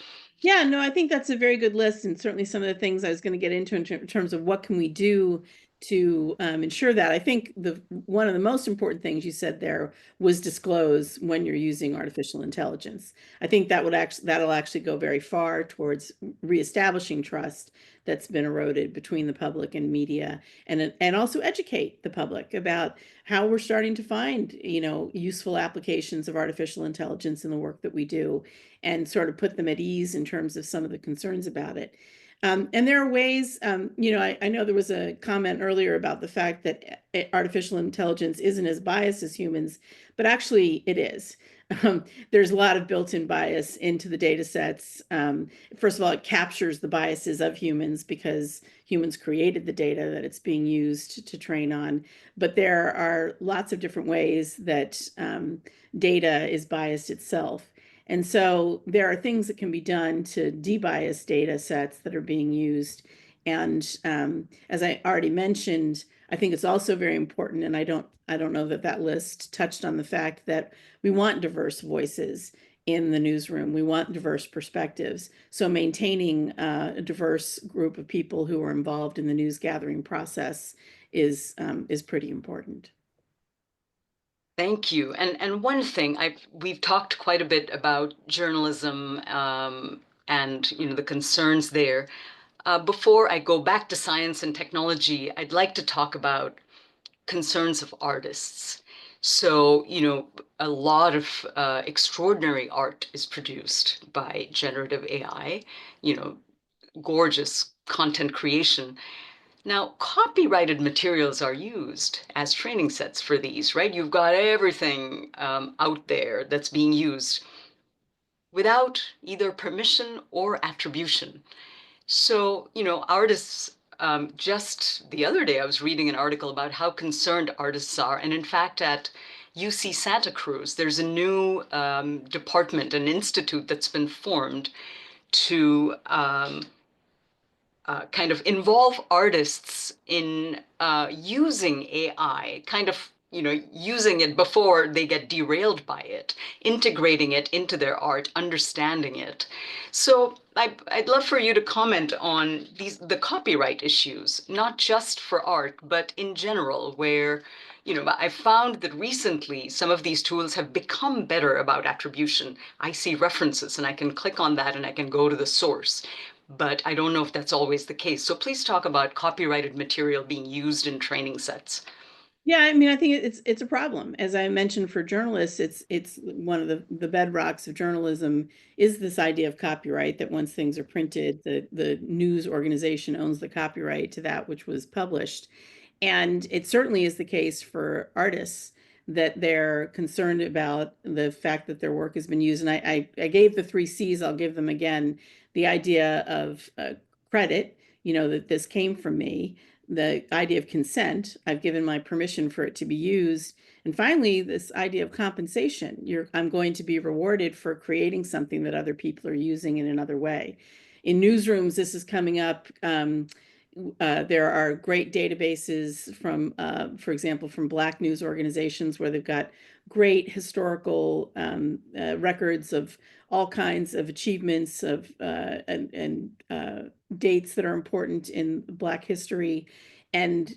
Yeah, no, I think that's a very good list, and certainly some of the things I was going to get into in terms of what can we do to ensure that. I think one of the most important things you said there was disclose when you're using artificial intelligence. I think that'll actually go very far towards reestablishing trust that's been eroded between the public and media, and also educate the public about how we're starting to find, useful applications of artificial intelligence in the work that we do, and sort of put them at ease in terms of some of the concerns about it. And there are ways, I know there was a comment earlier about the fact that artificial intelligence isn't as biased as humans, but actually it is. There's a lot of built-in bias into the data sets. First of all, it captures the biases of humans because humans created the data that it's being used to train on. But there are lots of different ways that data is biased itself. And so there are things that can be done to debias data sets that are being used. And as I already mentioned, I think it's also very important, and I don't know that list touched on the fact that we want diverse voices in the newsroom. We want diverse perspectives. So maintaining a diverse group of people who are involved in the news gathering process is pretty important. Thank you. And one thing, we've talked quite a bit about journalism and the concerns there. Before I go back to science and technology, I'd like to talk about concerns of artists. So, a lot of extraordinary art is produced by generative AI, gorgeous content creation. Now, copyrighted materials are used as training sets for these, right? You've got everything out there that's being used without either permission or attribution. So, artists, just the other day, I was reading an article about how concerned artists are. And in fact, at UC Santa Cruz, there's a new department, an institute that's been formed to kind of involve artists in using AI, kind of, using it before they get derailed by it, integrating it into their art, understanding it. So I'd love for you to comment on the copyright issues, not just for art, but in general, where, I found that recently some of these tools have become better about attribution. I see references and I can click on that and I can go to the source. But I don't know if that's always the case. So please talk about copyrighted material being used in training sets. Yeah, I mean, I think it's a problem. As I mentioned, for journalists, it's one of the bedrocks of journalism is this idea of copyright, that once things are printed, the news organization owns the copyright to that which was published. And it certainly is the case for artists that they're concerned about the fact that their work has been used. And I gave the 3 C's, I'll give them again. The idea of credit, that this came from me. The idea of consent, I've given my permission for it to be used. And finally, this idea of compensation. I'm going to be rewarded for creating something that other people are using in another way. In newsrooms, this is coming up. There are great databases from, for example, from Black news organizations where they've got great historical records of all kinds of achievements of and dates that are important in Black history. And,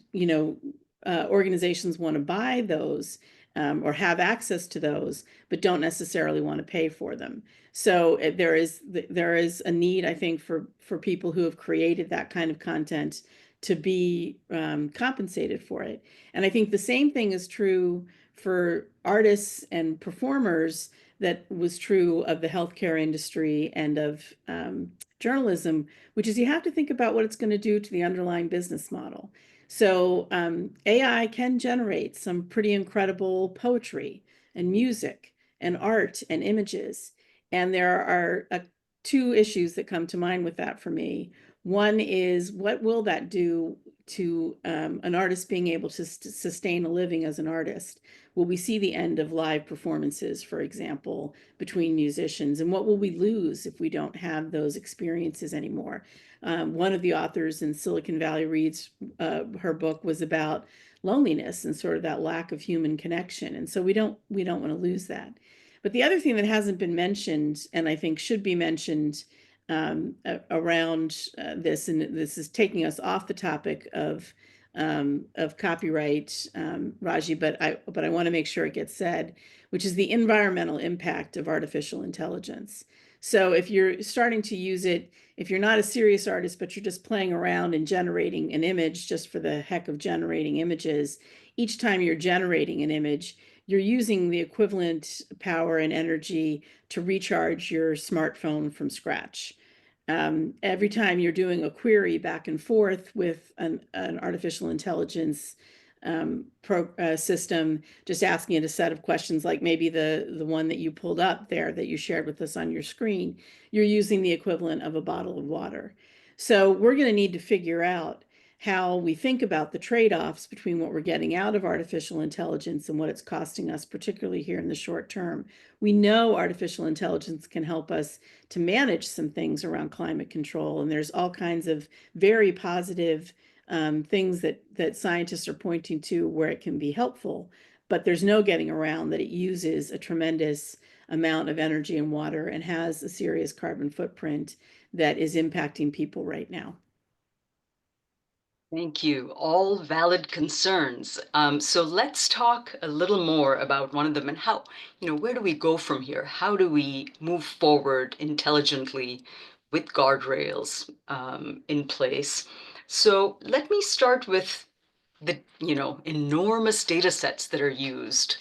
organizations want to buy those or have access to those, but don't necessarily want to pay for them. So there is a need, I think, for people who have created that kind of content to be compensated for it. And I think the same thing is true for artists and performers that was true of the healthcare industry and of journalism, which is you have to think about what it's going to do to the underlying business model. So AI can generate some pretty incredible poetry and music and art and images. And there are two issues that come to mind with that for me. One is, what will that do to an artist being able to sustain a living as an artist? Will we see the end of live performances, for example, between musicians? And what will we lose if we don't have those experiences anymore? One of the authors in Silicon Valley Reads, her book was about loneliness and sort of that lack of human connection. And so we don't want to lose that. But the other thing that hasn't been mentioned, and I think should be mentioned around this, and this is taking us off the topic of copyright, Raji, but I want to make sure it gets said, which is the environmental impact of artificial intelligence. So if you're starting to use it, if you're not a serious artist, but you're just playing around and generating an image just for the heck of generating images, each time you're generating an image, you're using the equivalent power and energy to recharge your smartphone from scratch. Every time you're doing a query back and forth with an artificial intelligence system, just asking it a set of questions like maybe the one that you pulled up there that you shared with us on your screen, you're using the equivalent of a bottle of water. So we're going to need to figure out how we think about the trade-offs between what we're getting out of artificial intelligence and what it's costing us, particularly here in the short term. We know artificial intelligence can help us to manage some things around climate control, and there's all kinds of very positive things that scientists are pointing to where it can be helpful, but there's no getting around that it uses a tremendous amount of energy and water and has a serious carbon footprint that is impacting people right now. Thank you. All valid concerns. So let's talk a little more about one of them and how, where do we go from here? How do we move forward intelligently with guardrails in place? So let me start with the, enormous data sets that are used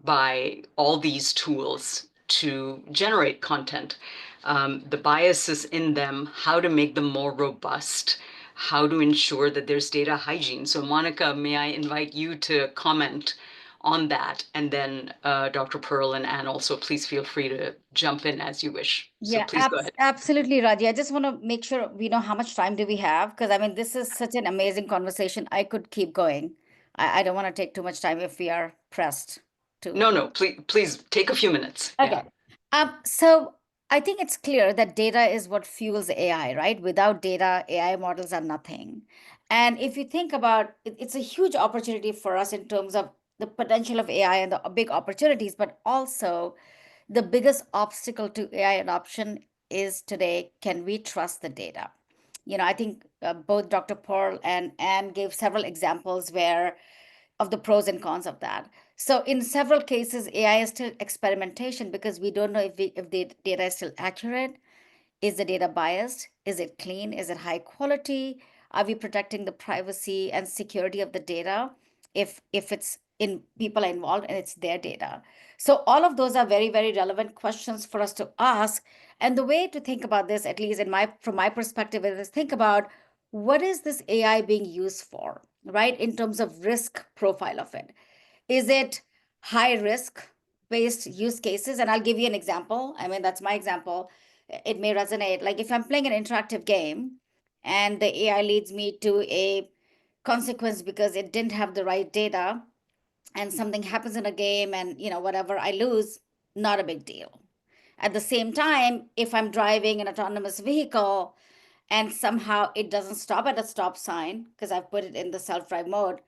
by all these tools to generate content, the biases in them, how to make them more robust, how to ensure that there's data hygiene. So Monica, may I invite you to comment on that? And then Dr. Pearl and Anne also, please feel free to jump in as you wish. So Yeah, please go ahead. absolutely, Raji. I just want to make sure we know how much time do we have, because I mean, this is such an amazing conversation. I could keep going. I don't want to take too much time if we are pressed to. No, please take a few minutes. Okay. So I think it's clear that data is what fuels AI, right? Without data, AI models are nothing. And if you think about it, it's a huge opportunity for us in terms of the potential of AI and the big opportunities, but also the biggest obstacle to AI adoption is today, can we trust the data? I think both Dr. Pearl and Anne gave several examples of the pros and cons of that. So in several cases, AI is still experimentation because we don't know if the data is still accurate. Is the data biased? Is it clean? Is it high quality? Are we protecting the privacy and security of the data if it's in people are involved and it's their data? So all of those are very, very relevant questions for us to ask. And the way to think about this, at least from my perspective, is think about what is this AI being used for, right? In terms of risk profile of it. Is it high risk based use cases? And I'll give you an example. I mean, that's my example. It may resonate. Like if I'm playing an interactive game and the AI leads me to a consequence because it didn't have the right data and something happens in a game and whatever, I lose, not a big deal. At the same time, if I'm driving an autonomous vehicle and somehow it doesn't stop at a stop sign because I've put it in the self-drive mode,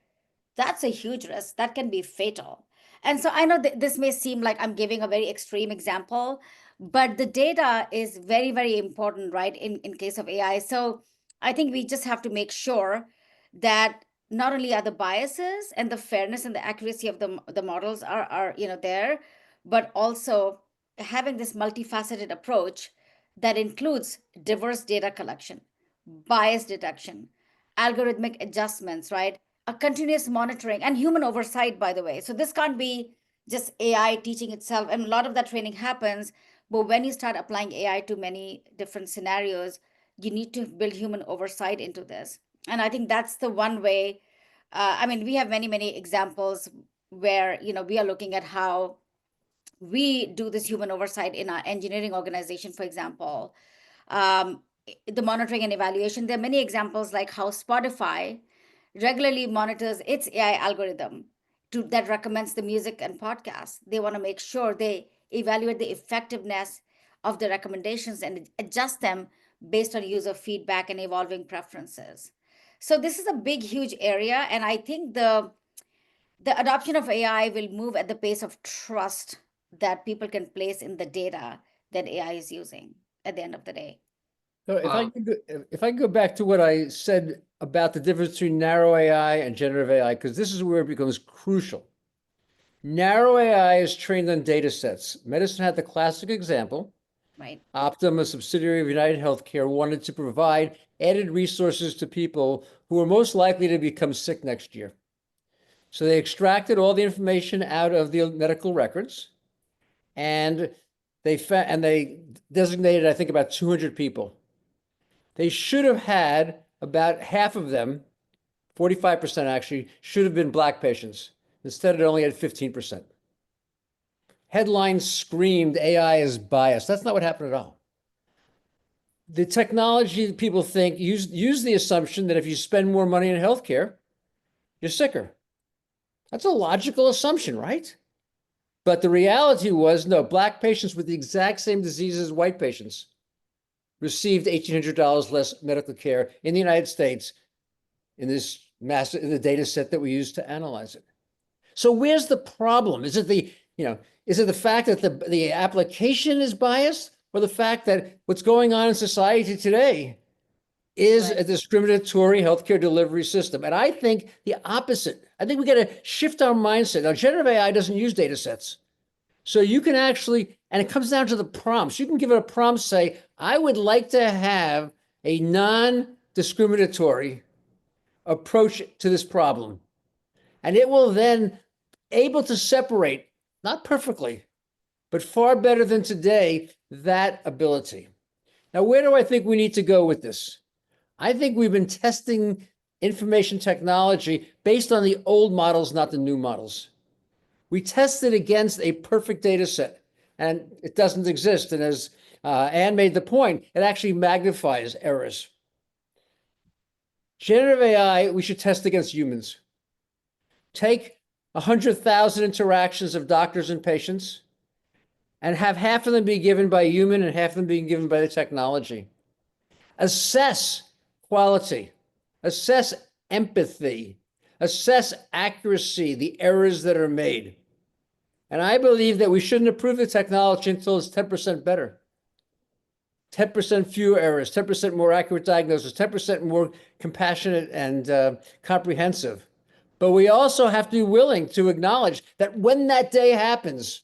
that's a huge risk. That can be fatal. And so I know that this may seem like I'm giving a very extreme example, but the data is very, very important, right, in case of AI. So I think we just have to make sure that not only are the biases and the fairness and the accuracy of the models are there, but also having this multifaceted approach that includes diverse data collection, bias detection, algorithmic adjustments, right? A continuous monitoring and human oversight, by the way. So this can't be just AI teaching itself. And a lot of that training happens, but when you start applying AI to many different scenarios, you need to build human oversight into this. And I think that's the one way. I mean, we have many, many examples where, we are looking at how we do this human oversight in our engineering organization, for example. um, the monitoring and evaluation. There are many examples like how Spotify regularly monitors its AI algorithm that recommends the music and podcasts. They want to make sure they evaluate the effectiveness of the recommendations and adjust them based on user feedback and evolving preferences. So this is a big, huge area, and I think the adoption of AI will move at the pace of trust that people can place in the data that AI is using at the end of the day. So Wow. if I go back to what I said about the difference between narrow AI and generative AI, because this is where it becomes crucial. Narrow AI is trained on data sets. Medicine had the classic example. Right. Optum, a subsidiary of United Healthcare, wanted to provide added resources to people who were most likely to become sick next year. So they extracted all the information out of the medical records, and they designated, I think, about 200 people. They should have had about half of them, 45% actually, should have been Black patients. Instead, it only had 15%. Headlines screamed AI is biased. That's not what happened at all. The technology that people think use the assumption that if you spend more money in healthcare, you're sicker. That's a logical assumption, right? But the reality was, no, Black patients with the exact same disease as white patients received $1,800 less medical care in the United States in the data set that we use to analyze it. So where's the problem? Is it the fact that the application is biased, or the fact that what's going on in society today is a discriminatory healthcare delivery system? And I think the opposite. I think we got to shift our mindset. Now, generative AI doesn't use data sets. So you can actually, and it comes down to the prompts. You can give it a prompt, say, I would like to have a non-discriminatory approach to this problem. And it will then able to separate, not perfectly, but far better than today, that ability. Now, where do I think we need to go with this? I think we've been testing information technology based on the old models, not the new models. We tested against a perfect data set, and it doesn't exist. And as Anne made the point, it actually magnifies errors. Generative AI, we should test against humans. Take 100,000 interactions of doctors and patients and have half of them be given by a human and half of them being given by the technology. Assess quality, assess empathy, assess accuracy, the errors that are made. And I believe that we shouldn't approve the technology until it's 10% better. 10% fewer errors, 10% more accurate diagnosis, 10% more compassionate and comprehensive. But we also have to be willing to acknowledge that when that day happens,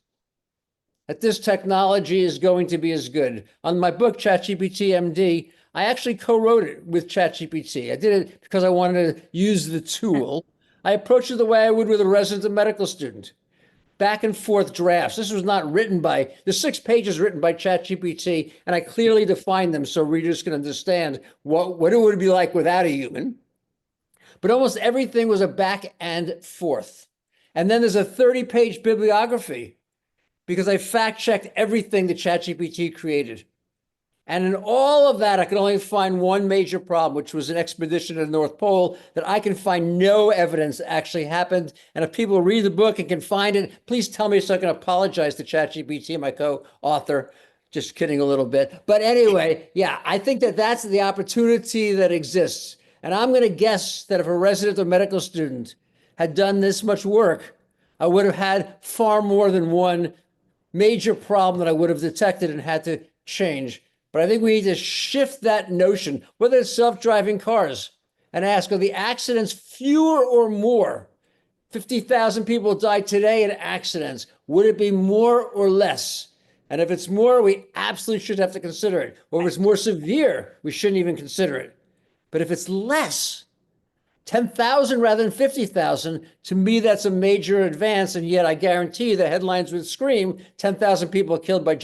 that this technology is going to be as good. On my book, ChatGPT MD, I actually co-wrote it with ChatGPT. I did it because I wanted to use the tool. I approached it the way I would with a resident medical student. Back and forth drafts. This was not written by, the 6 pages written by ChatGPT, and I clearly defined them so readers can understand what it would be like without a human. But almost everything was a back and forth. And then there's a 30-page bibliography because I fact-checked everything that ChatGPT created. And in all of that, I could only find one major problem, which was an expedition to the North Pole that I can find no evidence actually happened. And if people read the book and can find it, please tell me so I can apologize to ChatGPT, my co-author. Just kidding a little bit. But anyway, yeah, I think that that's the opportunity that exists. And I'm going to guess that if a resident or medical student had done this much work, I would have had far more than one major problem that I would have detected and had to change. But I think we need to shift that notion, whether it's self-driving cars, and ask, are the accidents fewer or more? 50,000 people died today in accidents. Would it be more or less? And if it's more, we absolutely should have to consider it. Or if it's more severe, we shouldn't even consider it. But if it's less, 10,000 rather than 50,000, to me, that's a major advance. And yet I guarantee the headlines would scream 10,000 people killed by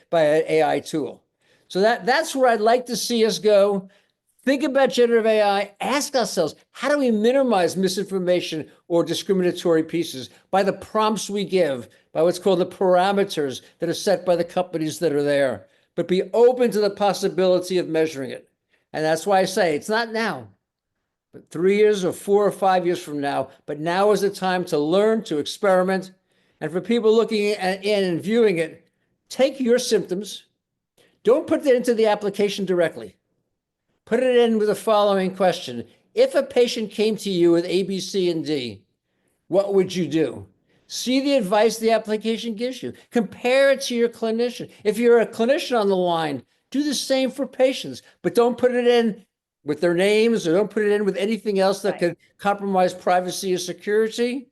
by an AI tool. So that's where I'd like to see us go. Think about generative AI. Ask ourselves, how do we minimize misinformation or discriminatory pieces? By the prompts we give, by what's called the parameters that are set by the companies that are there. But be open to the possibility of measuring it. And that's why I say it's not now, but 3 years or 4 or 5 years from now. But now is the time to learn, to experiment. And for people looking in and viewing it, take your symptoms. Don't put that into the application directly. Put it in with the following question. If a patient came to you with A, B, C, and D, what would you do? See the advice the application gives you. Compare it to your clinician. If you're a clinician on the line, do the same for patients, but don't put it in with their names or don't put it in with anything else that could compromise privacy or security.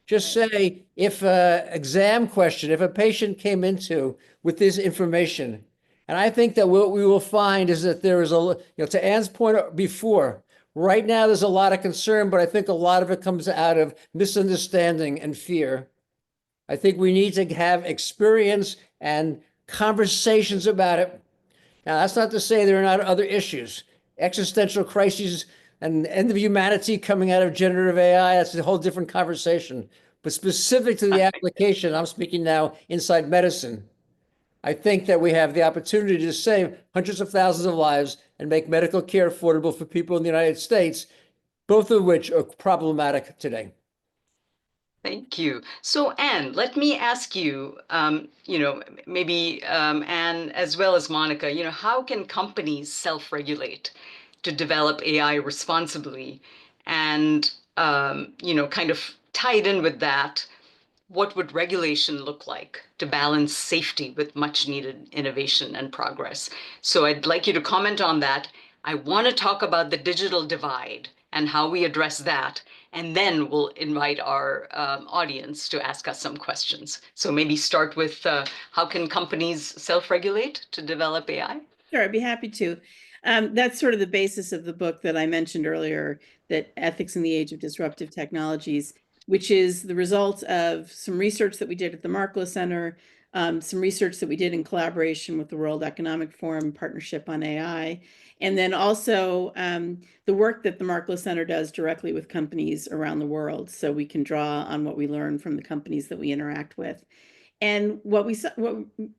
Just say, if an exam question, if a patient came into with this information, and I think that what we will find is that there is to Anne's point before, right now there's a lot of concern, but I think a lot of it comes out of misunderstanding and fear. I think we need to have experience and conversations about it. Now, that's not to say there are not other issues, existential crises and end of humanity coming out of generative AI. That's a whole different conversation. But specific to the application, I'm speaking now inside medicine. I think that we have the opportunity to save hundreds of thousands of lives and make medical care affordable for people in the United States, both of which are problematic today. Thank you. So, Anne, let me ask you, maybe Anne as well as Monica, how can companies self-regulate to develop AI responsibly? And, kind of tied in with that, what would regulation look like to balance safety with much needed innovation and progress? So I'd like you to comment on that. I want to talk about the digital divide and how we address that. And then we'll invite our audience to ask us some questions. So maybe start with how can companies self-regulate to develop AI? Sure, I'd be happy to. That's sort of the basis of the book that I mentioned earlier, that Ethics in the Age of Disruptive Technologies, which is the result of some research that we did at the Markkula Center, some research that we did in collaboration with the World Economic Forum Partnership on AI, and then also the work that the Markkula Center does directly with companies around the world, so we can draw on what we learn from the companies that we interact with. And what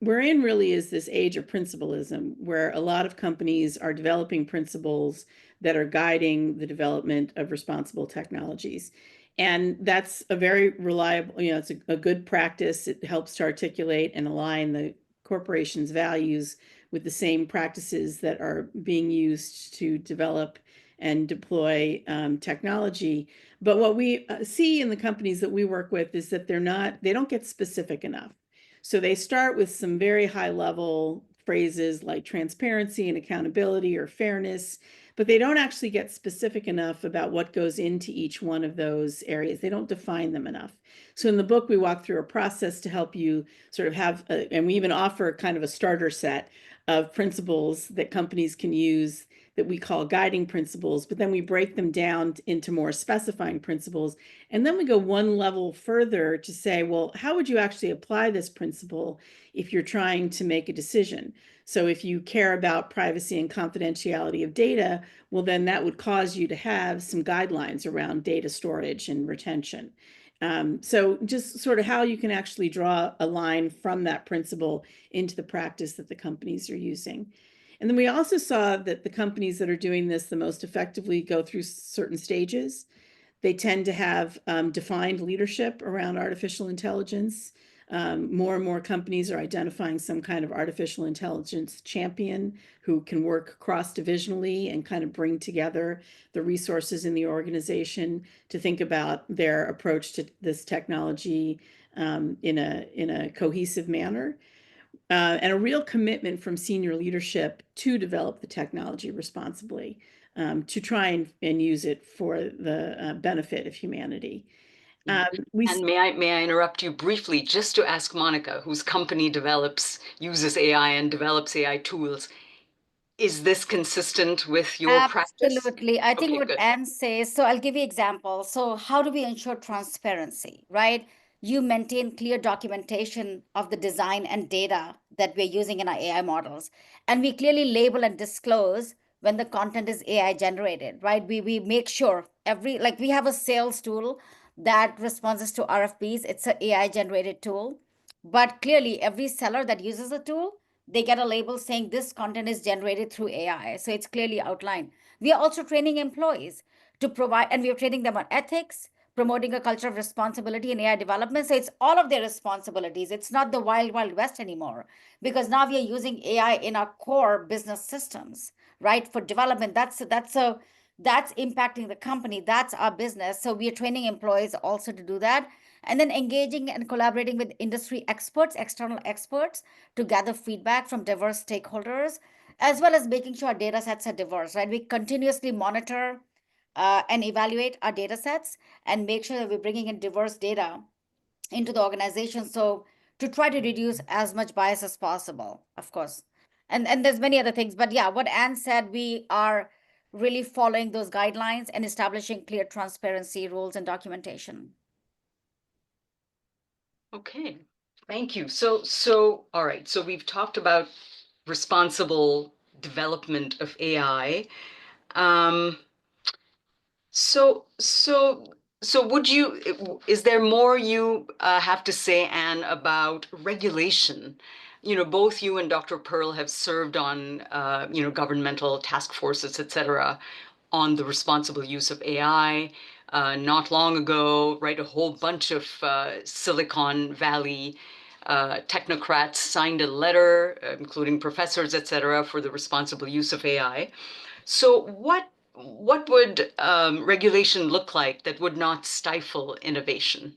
we're in really is this age of principalism, where a lot of companies are developing principles that are guiding the development of responsible technologies. And that's a very reliable, it's a good practice. It helps to articulate and align the corporation's values with the same practices that are being used to develop and deploy technology. But what we see in the companies that we work with is that they don't get specific enough. So they start with some very high level phrases like transparency and accountability or fairness, but they don't actually get specific enough about what goes into each one of those areas. They don't define them enough. So in the book, we walk through a process to help you sort of have, and we even offer kind of a starter set of principles that companies can use that we call guiding principles, but then we break them down into more specifying principles. And then we go one level further to say, well, how would you actually apply this principle if you're trying to make a decision? So if you care about privacy and confidentiality of data, well, then that would cause you to have some guidelines around data storage and retention. So just sort of how you can actually draw a line from that principle into the practice that the companies are using. And then we also saw that the companies that are doing this the most effectively go through certain stages. They tend to have defined leadership around artificial intelligence. More and more companies are identifying some kind of artificial intelligence champion who can work cross-divisionally and kind of bring together the resources in the organization to think about their approach to this technology in a cohesive manner. And a real commitment from senior leadership to develop the technology responsibly, to try and use it for the benefit of humanity. And may I interrupt you briefly just to ask Monica, whose company uses AI and develops AI tools. Is this consistent with your practice? Absolutely. I think Okay, what good. Anne says, so I'll give you examples. So how do we ensure transparency, right? You maintain clear documentation of the design and data that we're using in our AI models. And we clearly label and disclose when the content is AI generated, right? We make sure like we have a sales tool that responds to RFPs. It's an AI generated tool. But clearly every seller that uses the tool, they get a label saying this content is generated through AI. So it's clearly outlined. We are also training employees to provide, and we are training them on ethics, promoting a culture of responsibility in AI development. So it's all of their responsibilities. It's not the wild, wild west anymore, because now we are using AI in our core business systems, right? For development, that's impacting the company. That's our business. So we are training employees also to do that. And then engaging and collaborating with industry experts, external experts, to gather feedback from diverse stakeholders, as well as making sure our data sets are diverse, right? We continuously monitor and evaluate our data sets and make sure that we're bringing in diverse data into the organization. So to try to reduce as much bias as possible, of course. And there's many other things, but yeah, what Anne said, we are really following those guidelines and establishing clear transparency rules and documentation. Okay, thank you. All right. So we've talked about responsible development of AI. Um, so, so, is there more you have to say, Anne, about regulation? Both you and Dr. Pearl have served on, governmental task forces, et cetera, on the responsible use of AI. Not long ago, right, a whole bunch of Silicon Valley technocrats signed a letter, including professors, et cetera, for the responsible use of AI. So what would regulation look like that would not stifle innovation?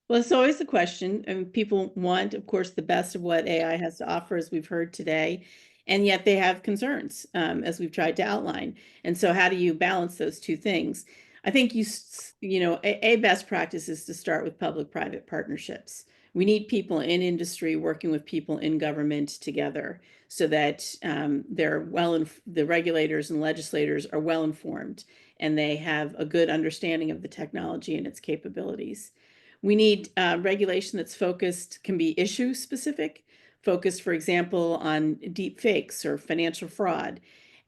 Well, it's always the question, and people want, of course, the best of what AI has to offer, as we've heard today, and yet they have concerns, as we've tried to outline. And so, how do you balance those two things? I think a best practice is to start with public-private partnerships. We need people in industry working with people in government together, so that the regulators and legislators are well informed, and they have a good understanding of the technology and its capabilities. We need regulation that's focused, can be issue specific, focused, for example, on deep fakes or financial fraud.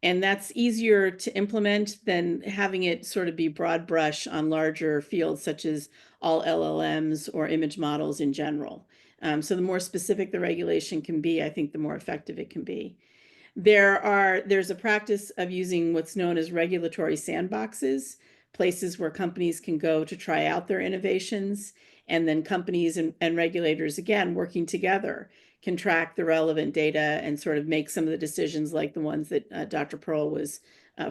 And that's easier to implement than having it sort of be broad brush on larger fields, such as all LLMs or image models in general. So the more specific the regulation can be, I think the more effective it can be. There's a practice of using what's known as regulatory sandboxes, places where companies can go to try out their innovations, and then companies and regulators, again, working together, can track the relevant data and sort of make some of the decisions like the ones that Dr. Pearl was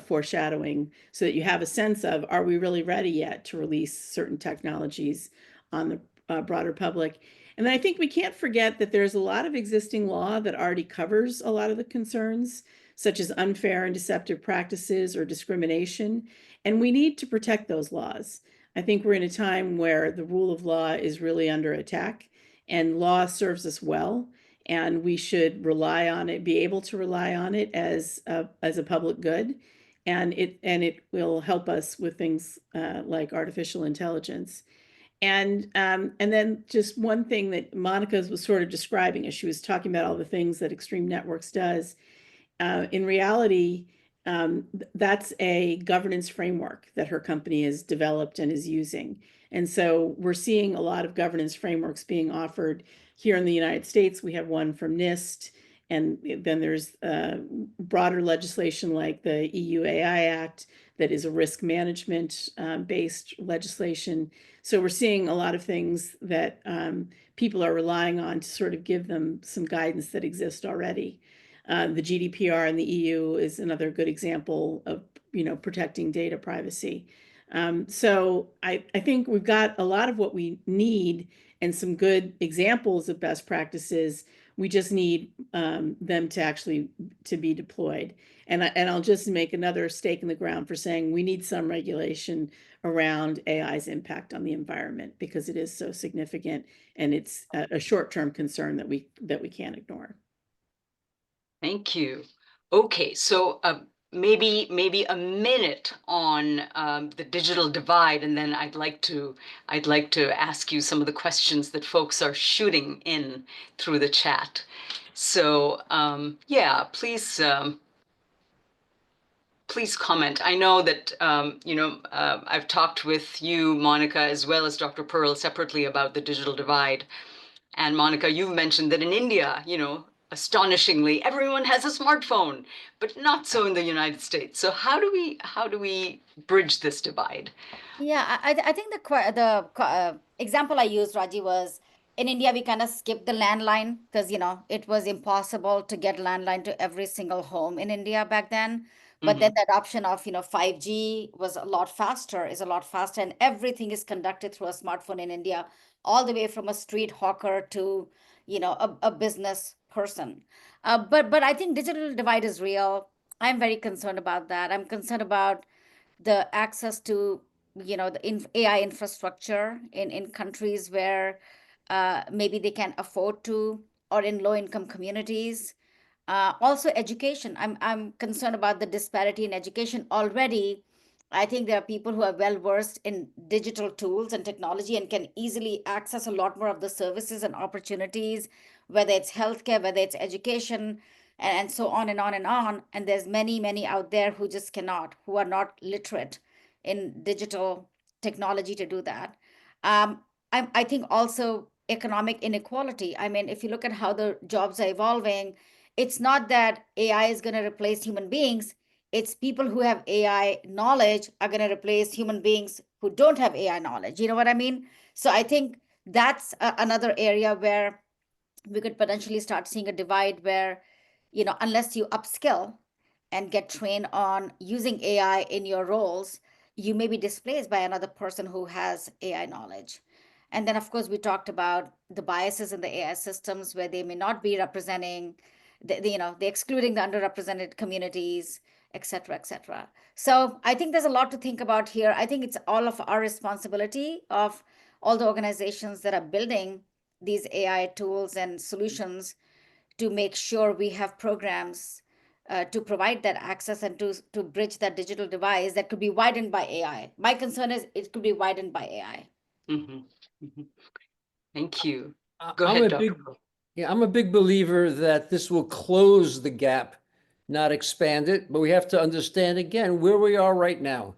foreshadowing, so that you have a sense of, are we really ready yet to release certain technologies on the broader public? And then I think we can't forget that there's a lot of existing law that already covers a lot of the concerns, such as unfair and deceptive practices or discrimination. And we need to protect those laws. I think we're in a time where the rule of law is really under attack, and law serves us well, and we should rely on it, be able to rely on it as a public good. And it will help us with things like artificial intelligence. And then just one thing that Monica was sort of describing as she was talking about all the things that Extreme Networks does. In reality, that's a governance framework that her company has developed and is using. And so we're seeing a lot of governance frameworks being offered here in the United States. We have one from NIST, and then there's broader legislation like the EU AI Act that is a risk management based legislation. So we're seeing a lot of things that people are relying on to sort of give them some guidance that exists already. The GDPR in the EU is another good example of protecting data privacy. So I think we've got a lot of what we need and some good examples of best practices. We just need them to actually be deployed. And I'll just make another stake in the ground for saying we need some regulation around AI's impact on the environment, because it is so significant, and it's a short-term concern that we can't ignore. Thank you. Okay, so maybe a minute on the digital divide, and then I'd like to ask you some of the questions that folks are shooting in through the chat. So yeah, please comment. I know that I've talked with you, Monica, as well as Dr. Pearl separately about the digital divide. And Monica, you've mentioned that in India, astonishingly, everyone has a smartphone, but not so in the United States. So how do we bridge this divide? Yeah, I think the example I used, Raji, was in India, we kind of skipped the landline because, it was impossible to get landline to every single home in India back then. But then Mhm. the adoption of, 5G is a lot faster, and everything is conducted through a smartphone in India, all the way from a street hawker to, a business person. But I think digital divide is real. I'm very concerned about that. I'm concerned about the access to AI infrastructure in countries where maybe they can afford to, or in low income communities. Also education. I'm concerned about the disparity in education already. I think there are people who are well versed in digital tools and technology and can easily access a lot more of the services and opportunities, whether it's healthcare, whether it's education, and so on and on and on. And there's many out there who just cannot, who are not literate in digital technology to do that. um, I think also economic inequality. I mean, if you look at how the jobs are evolving, it's not that AI is going to replace human beings. It's people who have AI knowledge are going to replace human beings who don't have AI knowledge. You know what I mean? So I think that's another area where we could potentially start seeing a divide where, unless you upskill and get trained on using AI in your roles, you may be displaced by another person who has AI knowledge. And then, of course, we talked about the biases in the AI systems where they may not be representing, they're excluding the underrepresented communities, et cetera, et cetera. So I think there's a lot to think about here. I think it's all of our responsibility of all the organizations that are building these AI tools and solutions to make sure we have programs to provide that access and to bridge that digital divide that could be widened by AI. My concern is it could be widened by AI. Mhm. Mhm. Thank you. I- Go I'm ahead, a Dr. big, Pearl. yeah, I'm a big believer that this will close the gap, not expand it. But we have to understand again where we are right now,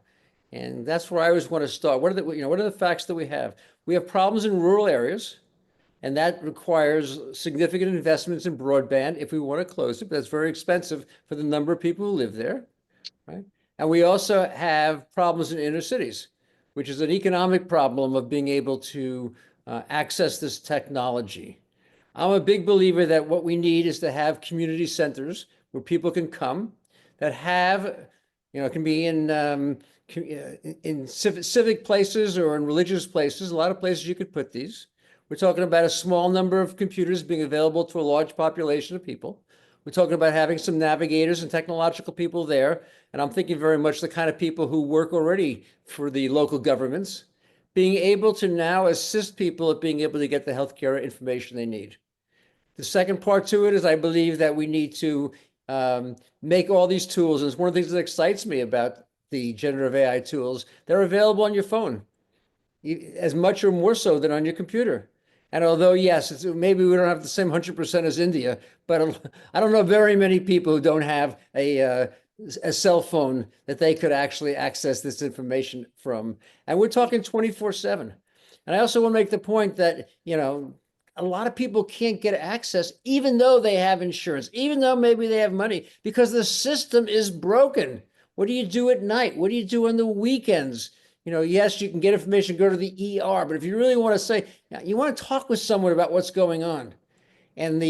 and that's where I always want to start. What are the facts that we have? We have problems in rural areas, and that requires significant investments in broadband if we want to close it. But that's very expensive for the number of people who live there, right? And we also have problems in inner cities, which is an economic problem of being able to access this technology. I'm a big believer that what we need is to have community centers where people can come that have, it can be in civic places or in religious places. A lot of places you could put these. We're talking about a small number of computers being available to a large population of people. We're talking about having some navigators and technological people there. And I'm thinking very much the kind of people who work already for the local governments, being able to now assist people at being able to get the healthcare information they need. The second part to it is I believe that we need to make all these tools, and it's one of the things that excites me about the generative AI tools, they're available on your phone as much or more so than on your computer. And although, yes, maybe we don't have the same 100% as India, but I don't know very many people who don't have a cell phone that they could actually access this information from. And we're talking 24/7. And I also want to make the point that, a lot of people can't get access, even though they have insurance, even though maybe they have money, because the system is broken. What do you do at night? What do you do on the weekends? Yes, you can get information, go to the ER, but if you really want to say, you want to talk with someone about what's going on. And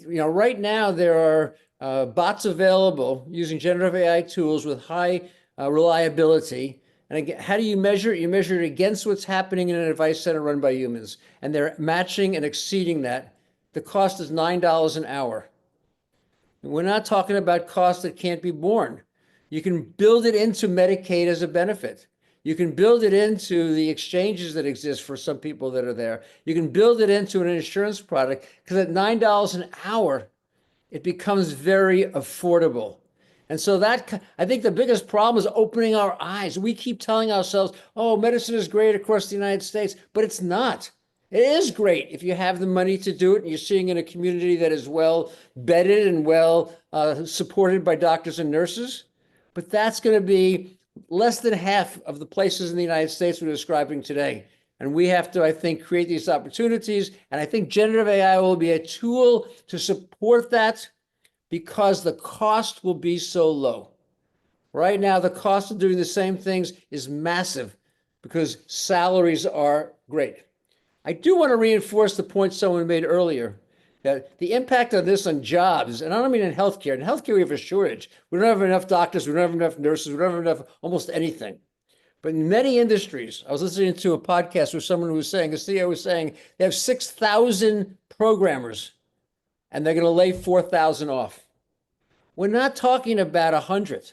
right now there are bots available using generative AI tools with high reliability. And again, how do you measure it? You measure it against what's happening in an advice center run by humans. And they're matching and exceeding that. The cost is $9 an hour. We're not talking about costs that can't be borne. You can build it into Medicaid as a benefit. You can build it into the exchanges that exist for some people that are there. You can build it into an insurance product because at $9 an hour, it becomes very affordable. And so I think the biggest problem is opening our eyes. We keep telling ourselves, oh, medicine is great across the United States, but it's not. It is great if you have the money to do it and you're seeing in a community that is well bedded and well supported by doctors and nurses. But that's going to be less than half of the places in the United States we're describing today. And we have to, I think, create these opportunities. And I think generative AI will be a tool to support that because the cost will be so low. Right now, the cost of doing the same things is massive because salaries are great. I do want to reinforce the point someone made earlier that the impact of this on jobs, and I don't mean in healthcare. In healthcare, we have a shortage. We don't have enough doctors. We don't have enough nurses. We don't have enough almost anything. But in many industries, I was listening to a podcast where someone was saying, a CEO was saying, they have 6,000 programmers and they're going to lay 4,000 off. We're not talking about 100.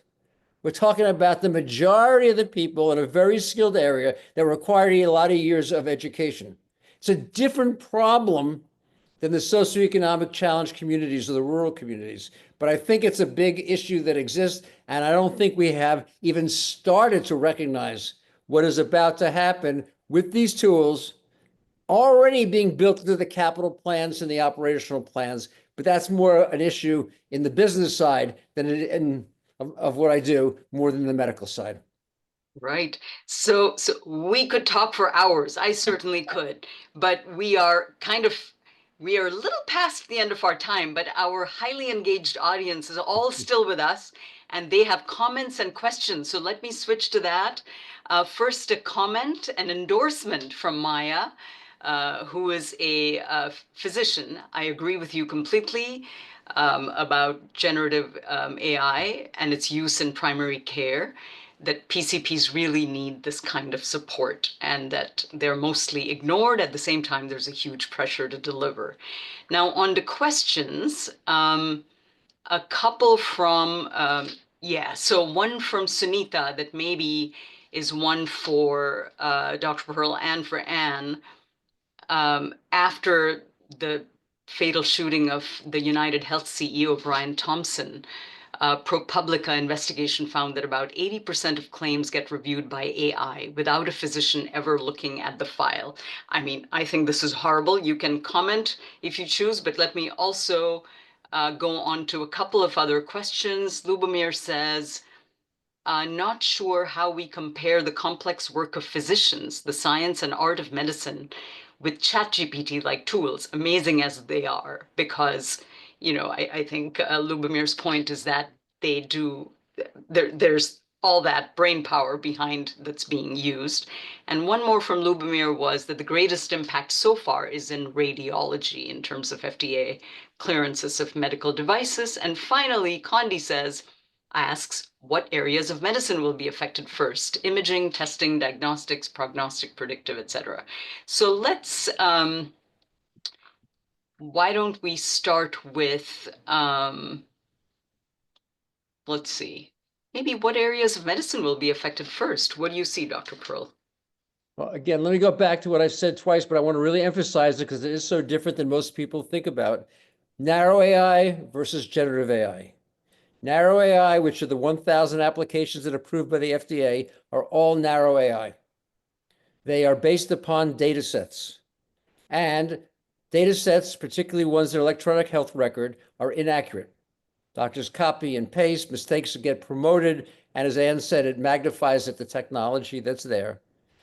We're talking about the majority of the people in a very skilled area that require a lot of years of education. It's a different problem than the socioeconomic challenged communities or the rural communities. But I think it's a big issue that exists, and I don't think we have even started to recognize what is about to happen with these tools already being built into the capital plans and the operational plans. But that's more an issue in the business side than of what I do, more than the medical side. Right. So we could talk for hours. I certainly could, but we are a little past the end of our time, but our highly engaged audience is all still with us and they have comments and questions. So let me switch to that. First, a comment, an endorsement from Maya, who is a physician. I agree with you completely about generative AI and its use in primary care, that PCPs really need this kind of support and that they're mostly ignored. At the same time, there's a huge pressure to deliver. Now, on to questions, a couple from, so one from Sunita that maybe is one for Dr. Pearl and for Anne. After the fatal shooting of the United Health CEO, Brian Thompson, ProPublica investigation found that about 80% of claims get reviewed by AI without a physician ever looking at the file. I mean, I think this is horrible. You can comment if you choose, but let me also go on to a couple of other questions. Lubomir says, not sure how we compare the complex work of physicians, the science and art of medicine, with ChatGPT-like tools, amazing as they are, because I think Lubomir's point is that there's all that brain power behind that's being used. And one more from Lubomir was that the greatest impact so far is in radiology in terms of FDA clearances of medical devices. And finally, Condi asks, what areas of medicine will be affected first? Imaging, testing, diagnostics, prognostic, predictive, etc. So let's, why don't we start with, let's see, maybe what areas of medicine will be affected first? What do you see, Dr. Pearl? Well, again, let me go back to what I've said twice, but I want to really emphasize it because it is so different than most people think about. Narrow AI versus generative AI. Narrow AI, which are the 1,000 applications that are approved by the FDA, are all narrow AI. They are based upon data sets. And data sets, particularly ones that are electronic health record, are inaccurate. Doctors copy and paste, mistakes get promoted, and as Anne said, it magnifies the technology that's there.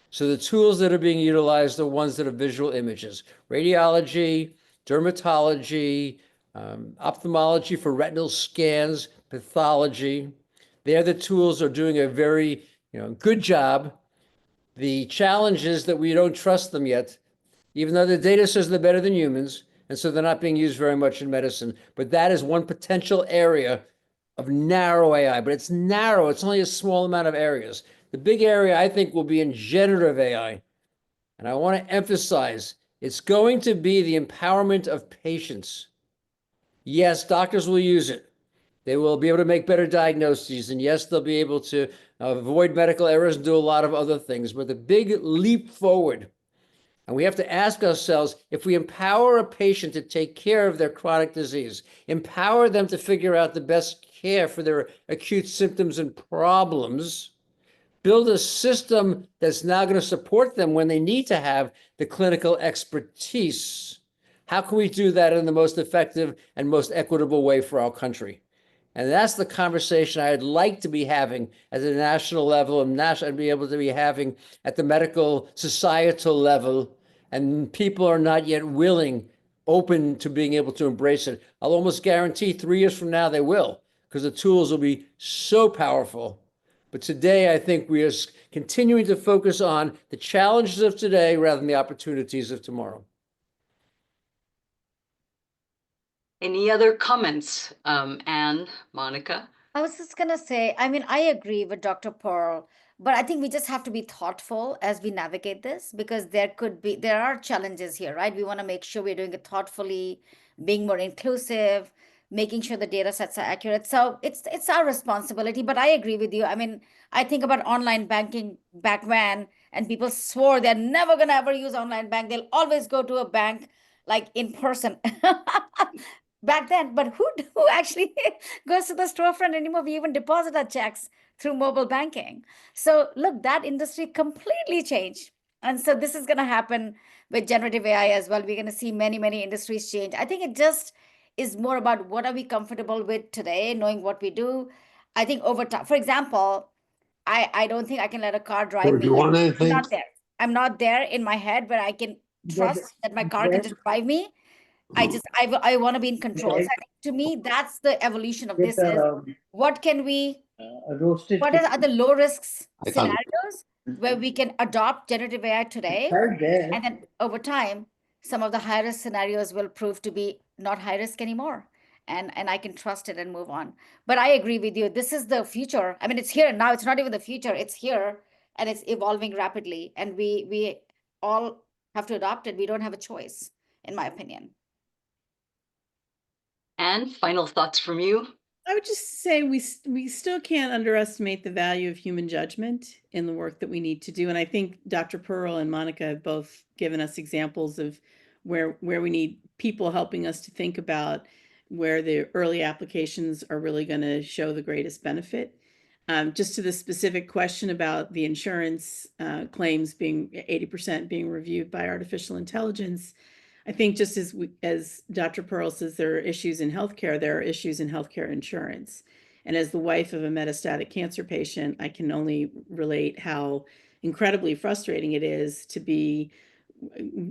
So the tools that are being utilized are ones that are visual images, radiology, dermatology, ophthalmology for retinal scans, pathology. They're the tools are doing a very good job. The challenge is that we don't trust them yet, even though the data says they're better than humans. And so they're not being used very much in medicine. But that is one potential area of narrow AI. But it's narrow. It's only a small amount of areas. The big area, I think, will be in generative AI. And I want to emphasize, it's going to be the empowerment of patients. Yes, doctors will use it. They will be able to make better diagnoses. And yes, they'll be able to avoid medical errors and do a lot of other things. But the big leap forward, and we have to ask ourselves, if we empower a patient to take care of their chronic disease, empower them to figure out the best care for their acute symptoms and problems, build a system that's now going to support them when they need to have the clinical expertise. How can we do that in the most effective and most equitable way for our country? And that's the conversation I'd like to be having at the national level and be able to be having at the medical societal level. And people are not yet open to being able to embrace it. I'll almost guarantee 3 years from now they will, because the tools will be so powerful. But today, I think we are continuing to focus on the challenges of today rather than the opportunities of tomorrow. Any other comments, Anne, Monica? I was just gonna say, I mean, I agree with Dr. Pearl, but I think we just have to be thoughtful as we navigate this because there are challenges here, right? We want to make sure we're doing it thoughtfully, being more inclusive, making sure the data sets are accurate. So it's our responsibility. But I agree with you. I mean, I think about online banking back when, and people swore they're never gonna ever use online bank. They'll always go to a bank like in person. Back then, but who actually goes to the storefront anymore? We even deposit our checks through mobile banking. So look, that industry completely changed. And so this is going to happen with generative AI as well. We're going to see many industries change. I think it just is more about what are we comfortable with today, knowing what we do. I think over time, for example, I don't think I can let a car drive me. Do you want I'm anything? not there. I'm not there in my head where I can trust that my car can just drive me. I want to be in control. So I think to me, that's the evolution of this is what can we, what are the low risks I can't. scenarios where we can adopt generative AI today, and then over time, some of the high risk scenarios will prove to be not high risk anymore. And I can trust it and move on. But I agree with you. This is the future. I mean, it's here now. It's not even the future. It's here and it's evolving rapidly. And we all have to adopt it. We don't have a choice, in my opinion. And final thoughts from you? I would just say we still can't underestimate the value of human judgment in the work that we need to do. And I think Dr. Pearl and Monica have both given us examples of where we need people helping us to think about where the early applications are really going to show the greatest benefit. Just to the specific question about the insurance claims being 80% being reviewed by artificial intelligence, I think just as Dr. Pearl says, there are issues in healthcare, there are issues in healthcare insurance. And as the wife of a metastatic cancer patient, I can only relate how incredibly frustrating it is to be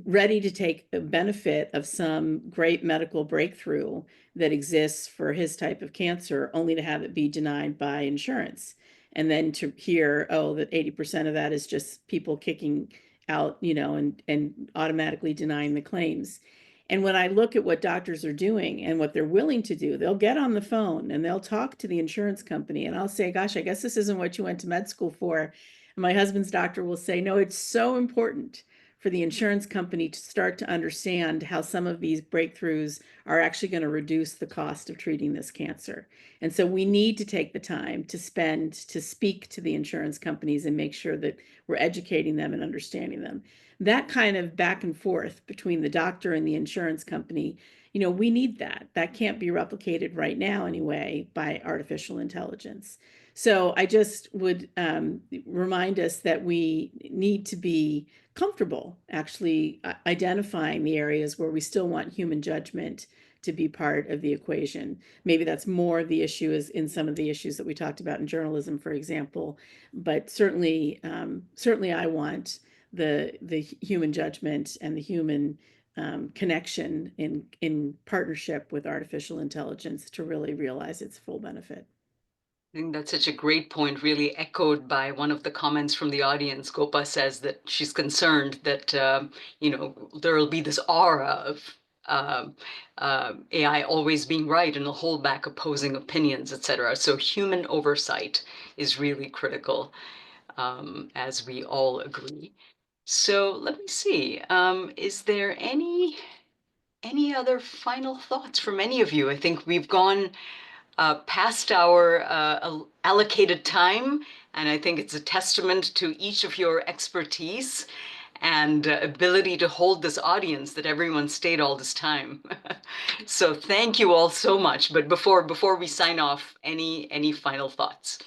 ready to take the benefit of some great medical breakthrough that exists for his type of cancer, only to have it be denied by insurance. And then to hear, oh, that 80% of that is just people kicking out, and automatically denying the claims. And when I look at what doctors are doing and what they're willing to do, they'll get on the phone and they'll talk to the insurance company and I'll say, gosh, I guess this isn't what you went to med school for. And my husband's doctor will say, no, it's so important for the insurance company to start to understand how some of these breakthroughs are actually going to reduce the cost of treating this cancer. And so we need to take the time to speak to the insurance companies and make sure that we're educating them and understanding them. That kind of back and forth between the doctor and the insurance company, we need that. That can't be replicated right now anyway by artificial intelligence. So I just would remind us that we need to be comfortable actually identifying the areas where we still want human judgment to be part of the equation. Maybe that's more the issue is in some of the issues that we talked about in journalism, for example, but certainly I want the human judgment and the human connection in partnership with artificial intelligence to really realize its full benefit. I think that's such a great point, really echoed by one of the comments from the audience. Gopa says that she's concerned that, there will be this aura of AI always being right and will hold back opposing opinions, etc. So human oversight is really critical, as we all agree. So let me see, is there any other final thoughts from any of you? I think we've gone past our allocated time, and I think it's a testament to each of your expertise and ability to hold this audience that everyone stayed all this time. So thank you all so much. But before we sign off, any final thoughts?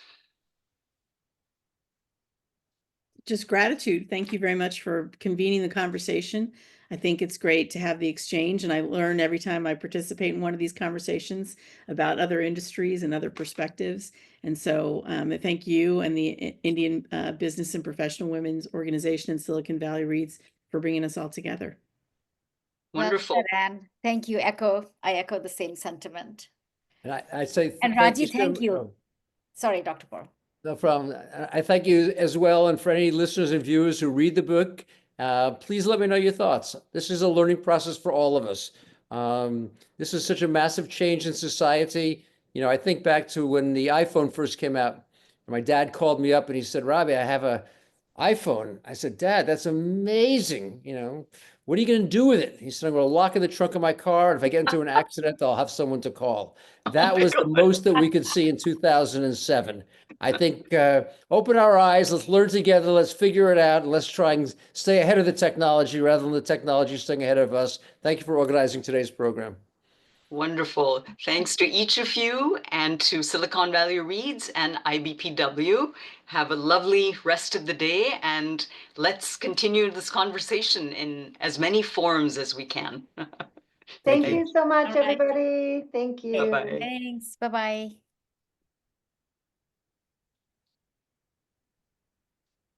Just gratitude. Thank you very much for convening the conversation. I think it's great to have the exchange, and I learn every time I participate in one of these conversations about other industries and other perspectives. And so thank you and the Indian Business and Professional Women's Organization in Silicon Valley Reads for bringing us all together. Wonderful. Well said, Anne. Thank you. I echo the same sentiment. And I say And thank Raji, so thank mu- you. oh, Sorry, Dr. Paul. No problem. I thank you as well. And for any listeners and viewers who read the book, please let me know your thoughts. This is a learning process for all of us. This is such a massive change in society. You know, I think back to when the iPhone first came out. My dad called me up and he said, Robbie, I have a iPhone. I said, Dad, that's amazing. You know, what are you going to do with it? He said, I'm going to lock it in the trunk of my car. And if I get into an accident, I'll have someone to call. That was the most that we could see in 2007. I think open our eyes, let's learn together, let's figure it out, and let's try and stay ahead of the technology rather than the technology staying ahead of us. Thank you for organizing today's program. Wonderful. Thanks to each of you and to Silicon Valley Reads and IBPW. Have a lovely rest of the day, and let's continue this conversation in as many forms as we can. Thank you. you so much, All right. everybody. Thank you. Bye-bye. Thanks. Bye-bye.